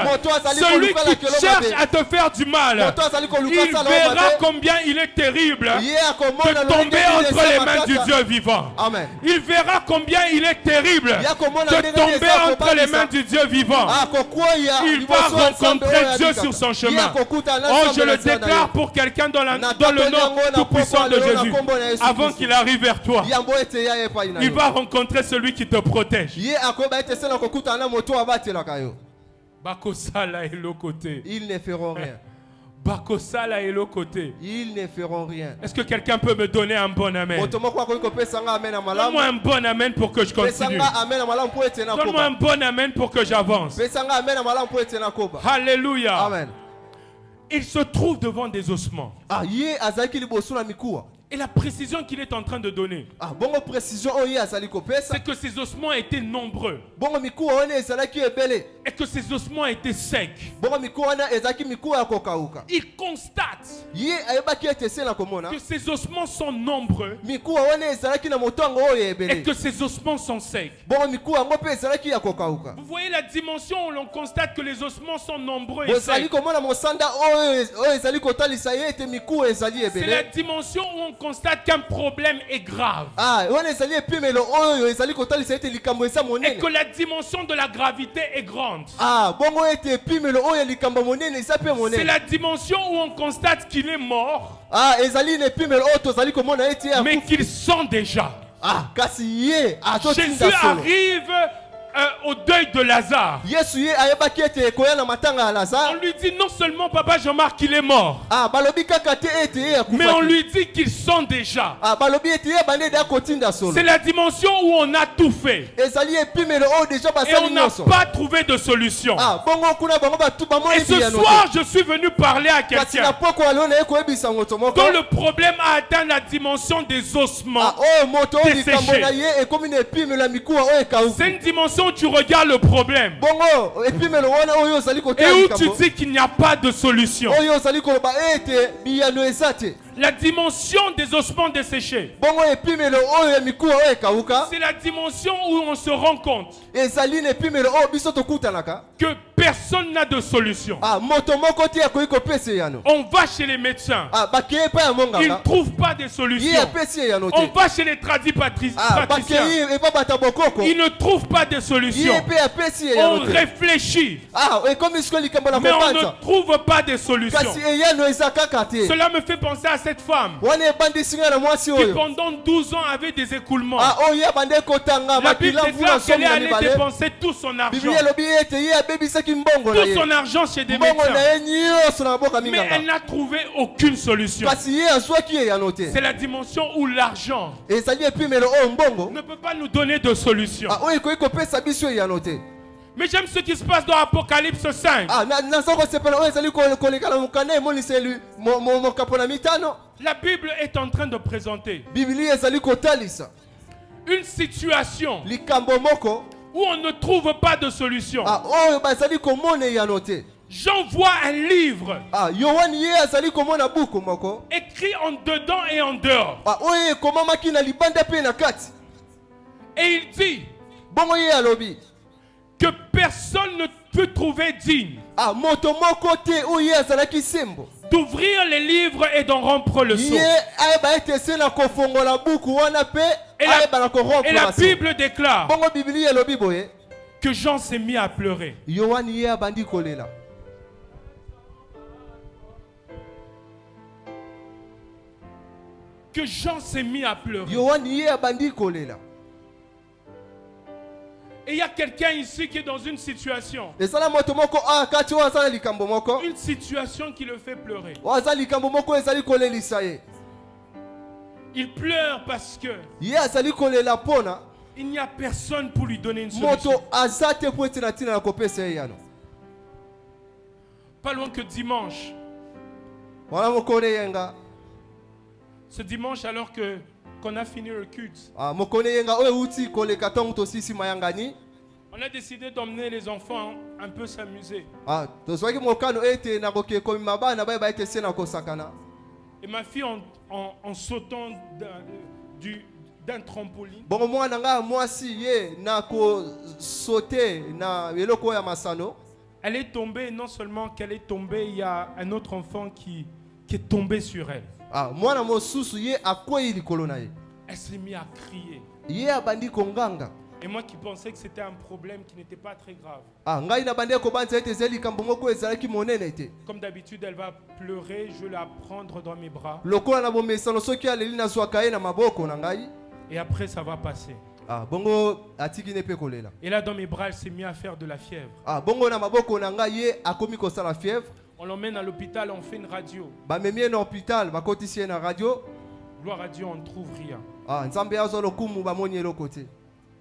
celui qui cherche à te faire du mal, il verra combien il est terrible de tomber entre les mains du Dieu vivant. Amen. Il verra combien il est terrible de tomber entre les mains du Dieu vivant. Il va rencontrer Dieu sur son chemin. Oh, je le déclare pour quelqu'un dans le nom tout-puissant de Jésus. Avant qu'il arrive vers toi, il va rencontrer celui qui te protège. Bakosala et l'autre côté. Ils ne feront rien. Bakosala et l'autre côté. Ils ne feront rien. Est-ce que quelqu'un peut me donner un bon amen? Donne-moi un bon amen pour que je continue. Donne-moi un bon amen pour que j'avance. Alléluia. Amen. Il se trouve devant des ossements. Et la précision qu'il est en train de donner, c'est que ces ossements étaient nombreux et que ces ossements étaient secs. Il constate que ces ossements sont nombreux et que ces ossements sont secs. Vous voyez la dimension où l'on constate que les ossements sont nombreux et secs. C'est la dimension où on constate qu'un problème est grave. Et que la dimension de la gravité est grande. C'est la dimension où on constate qu'il est mort, mais qu'il sent déjà. Ah, kasi ye Jésus arrive au deuil de Lazare. Yesu ye ayebaki ete koya na matanga ya On Lazare. lui dit non seulement papa Jean-Marc il est mort, Ah, balobi kaka te ete ye akufaki. mais on lui dit qu'ils sont déjà. Ah, balobi ete ye bande da kotinda solo. C'est la dimension où on a tout fait Ezali epimelo o déjà et basali on n'a nyonso. pas trouvé de solution. Ah, bongo kuna bango batu bamo Et ce ebi ya note. soir, je suis venu parler à Kasi na quelqu'un poko alona eko ebisa moto moko. dont le problème a atteint la dimension des ossements. Ah, oh moto o Desséché. likambo na ye ekomi na epimelo ya mikuwa o C'est ekauki. une dimension où tu regardes le problème Bongo epimelo wana oyo ozali et kotia où tu likambo. dis qu'il n'y a pas de solution. Oyo ozali koloba ete biyano eza te. La dimension des ossements desséchés, Bongo epimelo oyo ya mikuwa o ekauka. c'est la dimension où on se rend compte Ezali na epimelo oyo biso tokutanaka. que personne n'a de solution. Ah, moto moko te akoki kopesa yano. On va chez les médecins, Ah, bakeye pa ya ils ne monganga. trouvent pas de Ye solution. apesi ye yano On te. va chez les Ah, praticiens, bakeye epa bata bokoko. ils ne trouvent pas de Ye solution. pe apesi ye On yano te. réfléchit, Ah, ekomi siko likambo na mais on kopanza. ne trouve pas de solution. Kasi eyano eza kaka te. Cela me fait penser à cette femme Wana ebandisi nga na mwasi qui oyo. pendant 12 ans avait des écoulements. Ah, oyo abande kotanga La Bible makila déclare vula qu'elle est somi na allée mibale. dépenser tout son argent. Biblia elobi ete ye abebisaki mbongo na Tout ye. son argent chez des Mbongo na médecins. ye nyonso na maboko ya Mais elle minganga. n'a trouvé aucune solution. Kasi ye azwaki ye yano te. C'est la dimension où l'argent Ezali epimelo oyo mbongo. ne peut pas nous donner de solution. Ah, oyo ekoki kopesa biso ye yano te. Mais j'aime ce qui se passe dans Apocalypse 5. Ah, naza kosepela oyo ezali koleka na mokanda emoniseli mokapo na mitano. La Bible est en train de présenter Biblia ezali kotalisa une situation likambo moko. où on ne trouve pas de solution. Ah, oyo bazali komona yano te. Jean voit un livre Ah, Yohani ye azali komona buku moko. écrit en dedans et en dehors. Ah, oyo ekomamaki na libanda pe na kati. Et il dit Bongo ye alobi. que personne ne peut trouver digne Ah, moto moko te oyo ye azalaki sembo. d'ouvrir les livres et d'en rompre le sceau. Ye ayeba ete se na kofongola buku wana pe ayeba na Et korompre la baso. Bible déclare Bongo Biblia elobi boye. que Jean s'est mis à pleurer. Yohani ye abandi kolela. Que Jean s'est mis à pleurer. Yohani ye abandi kolela. Et il y a quelqu'un ici qui est dans une situation. Ezala moto moko ah kati oyo azala likambo moko. Une situation qui le fait pleurer. Oyo azala likambo moko ezali kolelisa ye. Il pleure parce que Ye azali kolela pona. il n'y a personne pour lui donner une Moto solution. aza te po ete na ntina na kopesa ye yano. Pas loin que dimanche. Wana mokone yenga. Ce dimanche, alors que qu'on a fini le culte, Ah, mokone yenga oyo uti koleka tongo tosisi mayangani. on a décidé d'emmener les enfants un peu s'amuser. Ah, tozwaki mokano ete na koke komima bana bayeba ete se na kosakana. Et ma fille, en sautant d'un trampoline, Bongo mwana nga mwasi ye na kosote na eloko ya masano. elle est tombée. Non seulement qu'elle est tombée, il y a un autre enfant qui est tombé sur elle. Ah, mwana mosusu ye akwei likolo na ye. Elle s'est mise à crier. Ye abandi konganga. Et moi qui pensais que c'était un problème qui n'était pas très grave. Ah, ngai na bandi kobanza ete zeli likambo moko ezalaki monene te. Comme d'habitude, elle va pleurer, je vais la prendre dans mes bras. Lokola na bomesano soki aleli nazwaka ye na maboko na ngai. Et après, ça va passer. Ah, bongo atiki ne pe kolela. Et là, dans mes bras, elle s'est mise à faire de la fièvre. Ah, bongo na maboko na ngai ye akomi kosala fièvre. On l'emmène à l'hôpital, on fait une radio. Bamemi ye na hôpital bakotisi ye na radio. Gloire à Dieu, on ne trouve rien. Ah, nzambe azwa lokumu bamoni eloko te.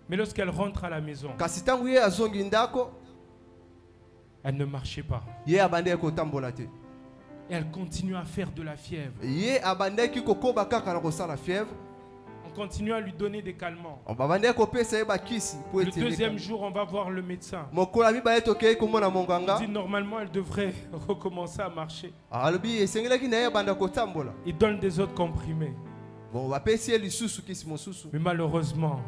Mais lorsqu'elle rentre à la maison, Kasi tangu ye azongi ndako, elle ne marchait pas. ye abandeki kotambola te. Et elle continue à faire de la fièvre. Ye abandeki kokoba kaka na kosala fièvre. On continue à lui donner des calmants. Babandeki kopesa ye bakisi po Le ete deuxième jour, on va voir le médecin. mokola mibale tokei komona Il monganga. dit normalement, elle devrait recommencer à marcher. Alobi esengelaki na ye abanda kotambola. Il donne des autres comprimés. Bon, bapesi ye lisusu kisi mosusu. Mais malheureusement,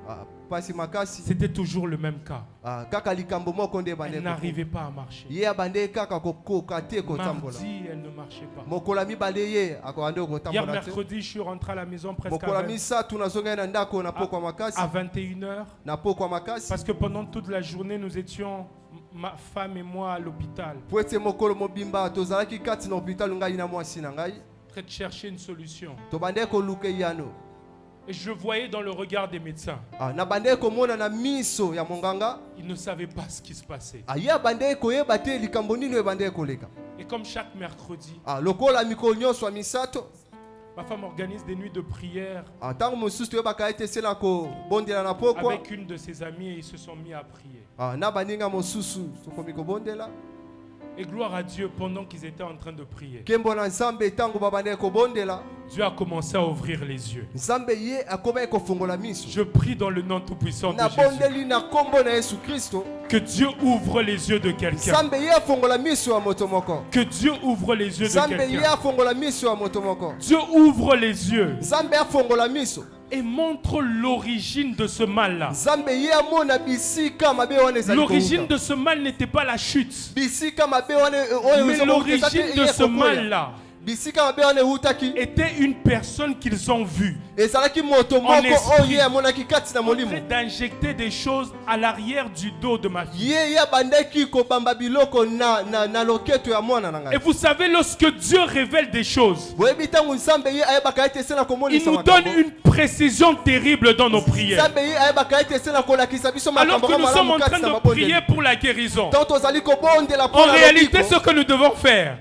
Ah, pasi makasi. c'était toujours le même cas. Ah, kaka likambo moko nde Elle bandeki. n'arrivait pas à marcher. Ye abandeki kaka kokoka te kotambola. Mardi, elle ne marchait pas. Mokola mibale ye akobande Hier kotambola te. mercredi, je suis rentré à la maison presque Mokola à misatu nazongai na ndako na pokwa makasi. 21h. Na pokwa makasi. Parce que pendant toute la journée, nous étions, ma femme et moi, à l'hôpital. Po ete mokolo mobimba tozalaki kati na hôpital ngai na mwasi na ngai. En train de chercher une solution. Tobandeki koluka yano. Et je voyais dans le regard des médecins. Ah, na bande komona na miso ya monganga. Ils ne savaient pas ce qui se passait. Ah, ya bande koyeba te likambo nini bande koleka. Et comme chaque mercredi, Ah, lokola mikolo nyonso misato. ma femme organise des nuits de prière Ah, tango mosusu toyebaka ete sela ko bondela na pokwa. avec une de ses amies et ils se sont mis à prier. Ah, na baninga mosusu tokomi ko bondela. Et gloire à Dieu, pendant qu'ils étaient en train de prier, Kembo na nzambe tango babande ko bondela. Dieu a commencé à ouvrir les yeux. Nzambe ye akoma ko fongola miso. Je prie dans le nom tout-puissant de Na Jésus bondeli na kombo na Yesu Kristo. que Dieu ouvre les yeux de quelqu'un. Nzambe ye fongola miso ya moto moko. Que Dieu ouvre les yeux de Nzambe ye quelqu'un. fongola miso ya moto moko. Dieu ouvre les yeux Nzambe fongola miso. et montre l'origine de ce mal-là. Nzambe ye amona bisika mabe wana ezali. L'origine de ce mal n'était pas la chute, bisika mabe wana oyo mais l'origine de ce mal-là bisika mabe wana utaki était une personne qu'ils ont vue ezalaki moto En moko esprit. oyo amonaki kati na en train molimo d'injecter des choses à l'arrière du dos de ma fille. ye bandaki kobamba biloko na loketo ya mwana na Et ngai. vous savez, lorsque Dieu révèle des choses, boyebi ntango nzambe ye ayebaka ete esala il komonisa nous donne une précision terrible dans nos prières. nzambe ye ayebaka ete esala kolakisa biso Alors makambo que nous sommes en train kati na de mabondeli. prier pour la guérison, Tant tozali kobondela en mpo na réalité, lobiko, ce que nous devons faire,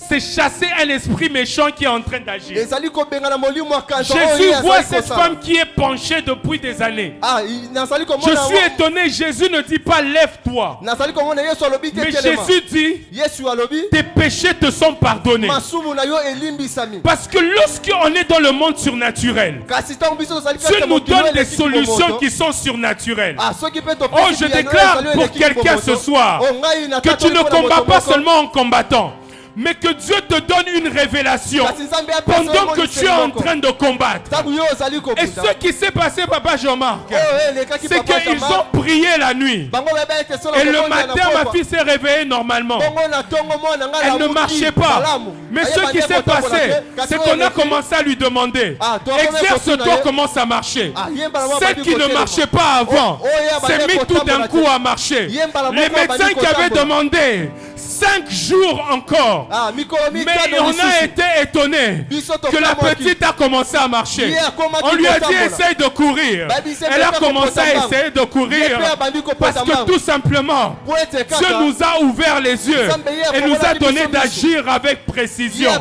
c'est chasser un esprit méchant qui est en train d'agir. ezali kobenga na molimo ya kanza oyo Jésus ye voit azali cette kosala. femme qui est penchée depuis des années. Ah, nazali Je komona suis étonné, Jésus ne dit pas lève-toi. nazali komona yesu alobi te Mais telema. Jésus dit, Yesu alobi tes péchés te sont pardonnés. masumu na yo elimbisami. Parce que lorsqu'on est dans le monde surnaturel, Kasi ntango biso tozali kati Dieu ya nous mokili oyo donne des eleki solutions kibomoto. qui sont surnaturelles. Ah, soki pe topesi Oh, je biyano déclare ezali oyo pour eleki quelqu'un kibomoto. ce soir Oh, ngai na que kata tu ne mpona combats moto pas moko. seulement en combattant, mais que Dieu te donne une révélation Kasi Nzambe apesa yo pendant que moniseli tu es en moko. train de combattre. Ntango yo ozali kobunda. Et ce qui s'est passé, Papa Jean-Marc, Oh, elekaki c'est papa qu'ils Jean-Marc. ont prié la nuit. Bango beba ete solo Et le kobonda na matin, ma pokwa. fille s'est réveillée normalement. Bongo na tongo mwana nga Elle ne lamuki, marchait pas. malamu. Mais Aye ce qui bande s'est kotambola passé, te. Kasi c'est oyo qu'on a eleki. commencé à lui demander, Ah, toi, exerce-toi comment comment ça marchait. Ah, yemba la mwa Celle bandi qui ne kotelema. marchait pas avant Oh, yeah, s'est bandi mis tout d'un kotambola coup te. à marcher. Yemba la mwa Les bandi médecins qui avaient kotambola. demandé 5 jours encore. Ah, mikolo Mais mitano on a lisusu. été étonné Biso que la tofamwaki. petite a commencé à marcher. Yeah, comment On tu lui a dit kotambola. essaye de courir. Bah, bise Elle a peka commencé à kotambola. essayer de courir Yepe abandi parce que kotambola. tout simplement Po ete kaka. Dieu nous a ouvert les yeux et nous a donné d'agir avec précision.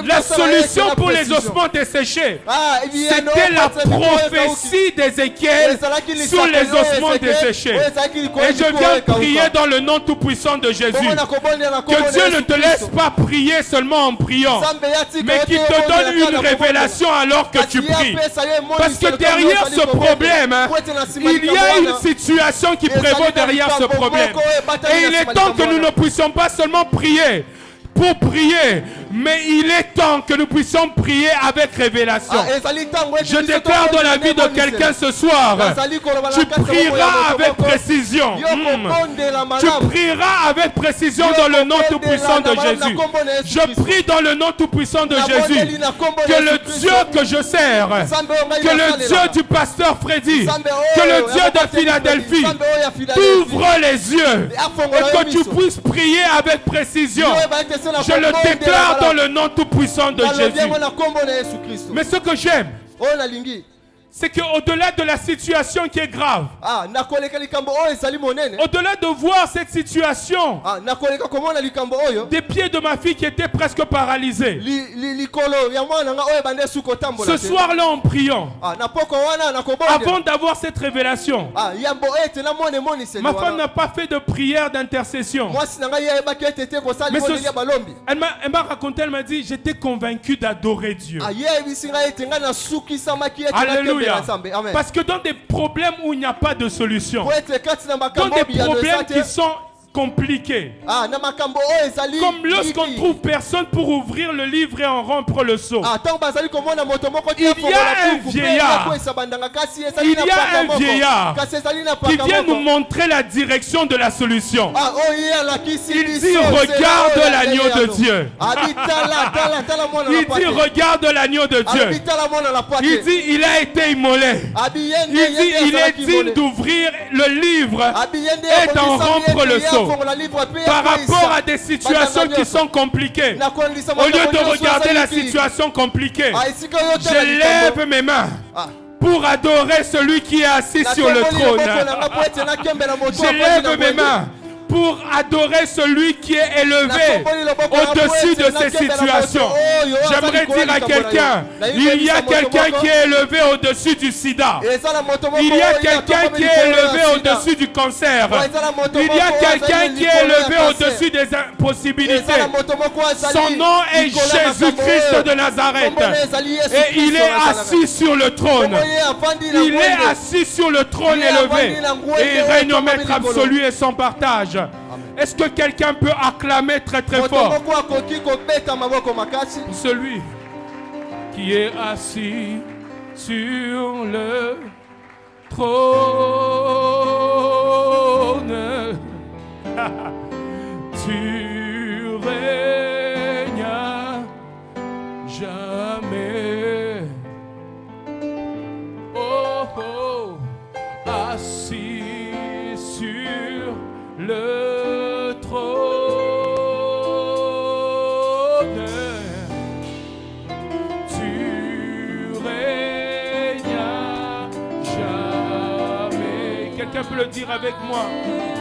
La solution pour les ossements desséchés, Ah, c'était la prophétie d'Ézéchiel sur les ossements desséchés. Et je viens prier dans le nom tout-puissant de Jésus. Que Dieu ne te laisse pas prier seulement en priant, mais qu'il te donne une révélation alors que tu pries. Parce que derrière ce problème, il y a une situation qui prévaut derrière ce problème. Et il est temps que nous ne puissions pas seulement prier pour prier, mais il est temps que nous puissions prier avec révélation. Je déclare dans la vie de quelqu'un ce soir, tu prieras avec précision. Tu prieras avec précision dans le nom tout-puissant de Jésus. Je prie dans le nom tout-puissant de Jésus que le Dieu que je sers, que le Dieu du pasteur Freddy, que le Dieu de Philadelphie t'ouvre les yeux et que tu puisses prier avec précision. Je le déclare dans le nom tout-puissant de Jésus. Mais ce que j'aime, c'est qu'au-delà de la situation qui est grave, au-delà de voir cette situation, des pieds de ma fille qui étaient presque paralysés, ce soir-là en priant, avant d'avoir cette révélation, ma femme n'a pas fait de prière d'intercession. Mais elle m'a raconté, elle m'a dit, j'étais convaincu d'adorer Dieu. Alléluia. Parce que dans des problèmes où il n'y a pas de solution, dans des problèmes qui sont compliqués, comme lorsqu'on trouve personne pour ouvrir le livre et en rompre le seau, il y a un vieillard qui vient nous montrer la direction de la solution. Il dit regarde l'agneau de Dieu. Il dit regarde l'agneau de Dieu. Il dit il a été immolé. Il dit il est digne d'ouvrir le livre et d'en rompre le seau. biso par rapport à des situations qui sont compliquées. Au lieu de regarder la situation compliquée, je lève mes mains pour adorer celui qui est assis sur le trône. Je lève mes mains pour adorer celui qui est élevé au-dessus de ces situations. J'aimerais dire à quelqu'un, il y a quelqu'un qui est élevé au-dessus du sida. Il y a quelqu'un qui est élevé au-dessus du cancer. Il y a quelqu'un qui est élevé au-dessus des impossibilités. Son nom est Jésus-Christ de Nazareth. Et il est assis sur le trône. Il est assis sur le trône élevé. Et il règne au maître absolu et sans partage. Est-ce que quelqu'un peut acclamer très très fort celui qui est assis sur le trône? Tu règnes jamais. Oh, oh, assis sur le trône, tu règnes jamais. Quelqu'un peut le dire avec moi?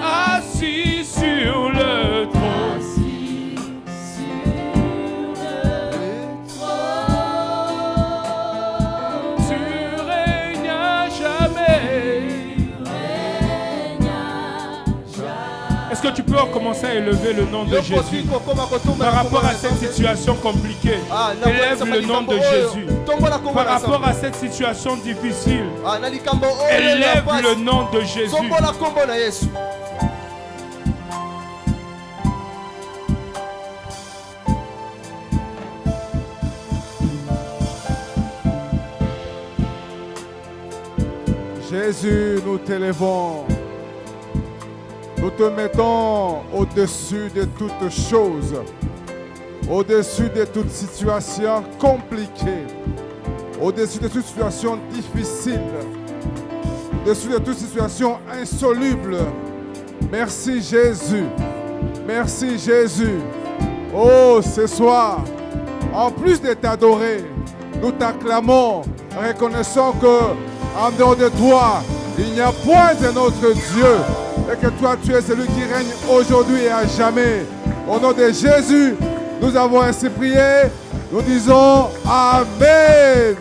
Assis sur le trône. Est-ce que tu peux recommencer à élever le nom de Jésus par rapport à cette situation compliquée? Élève le nom de Jésus. Par rapport à cette situation difficile, élève le nom de Jésus. Jésus, nous t'élevons. Nous te mettons au-dessus de toutes choses, au-dessus de toute situation compliquée, au-dessus de toute situation difficile, au-dessus de toute situation insoluble. Merci Jésus. Merci Jésus. Oh, ce soir, en plus de t'adorer, nous t'acclamons, reconnaissant que en dehors de toi, il n'y a point de notre Dieu. Et que toi, tu es celui qui règne aujourd'hui et à jamais. Au nom de Jésus, nous avons ainsi prié. Nous disons Amen.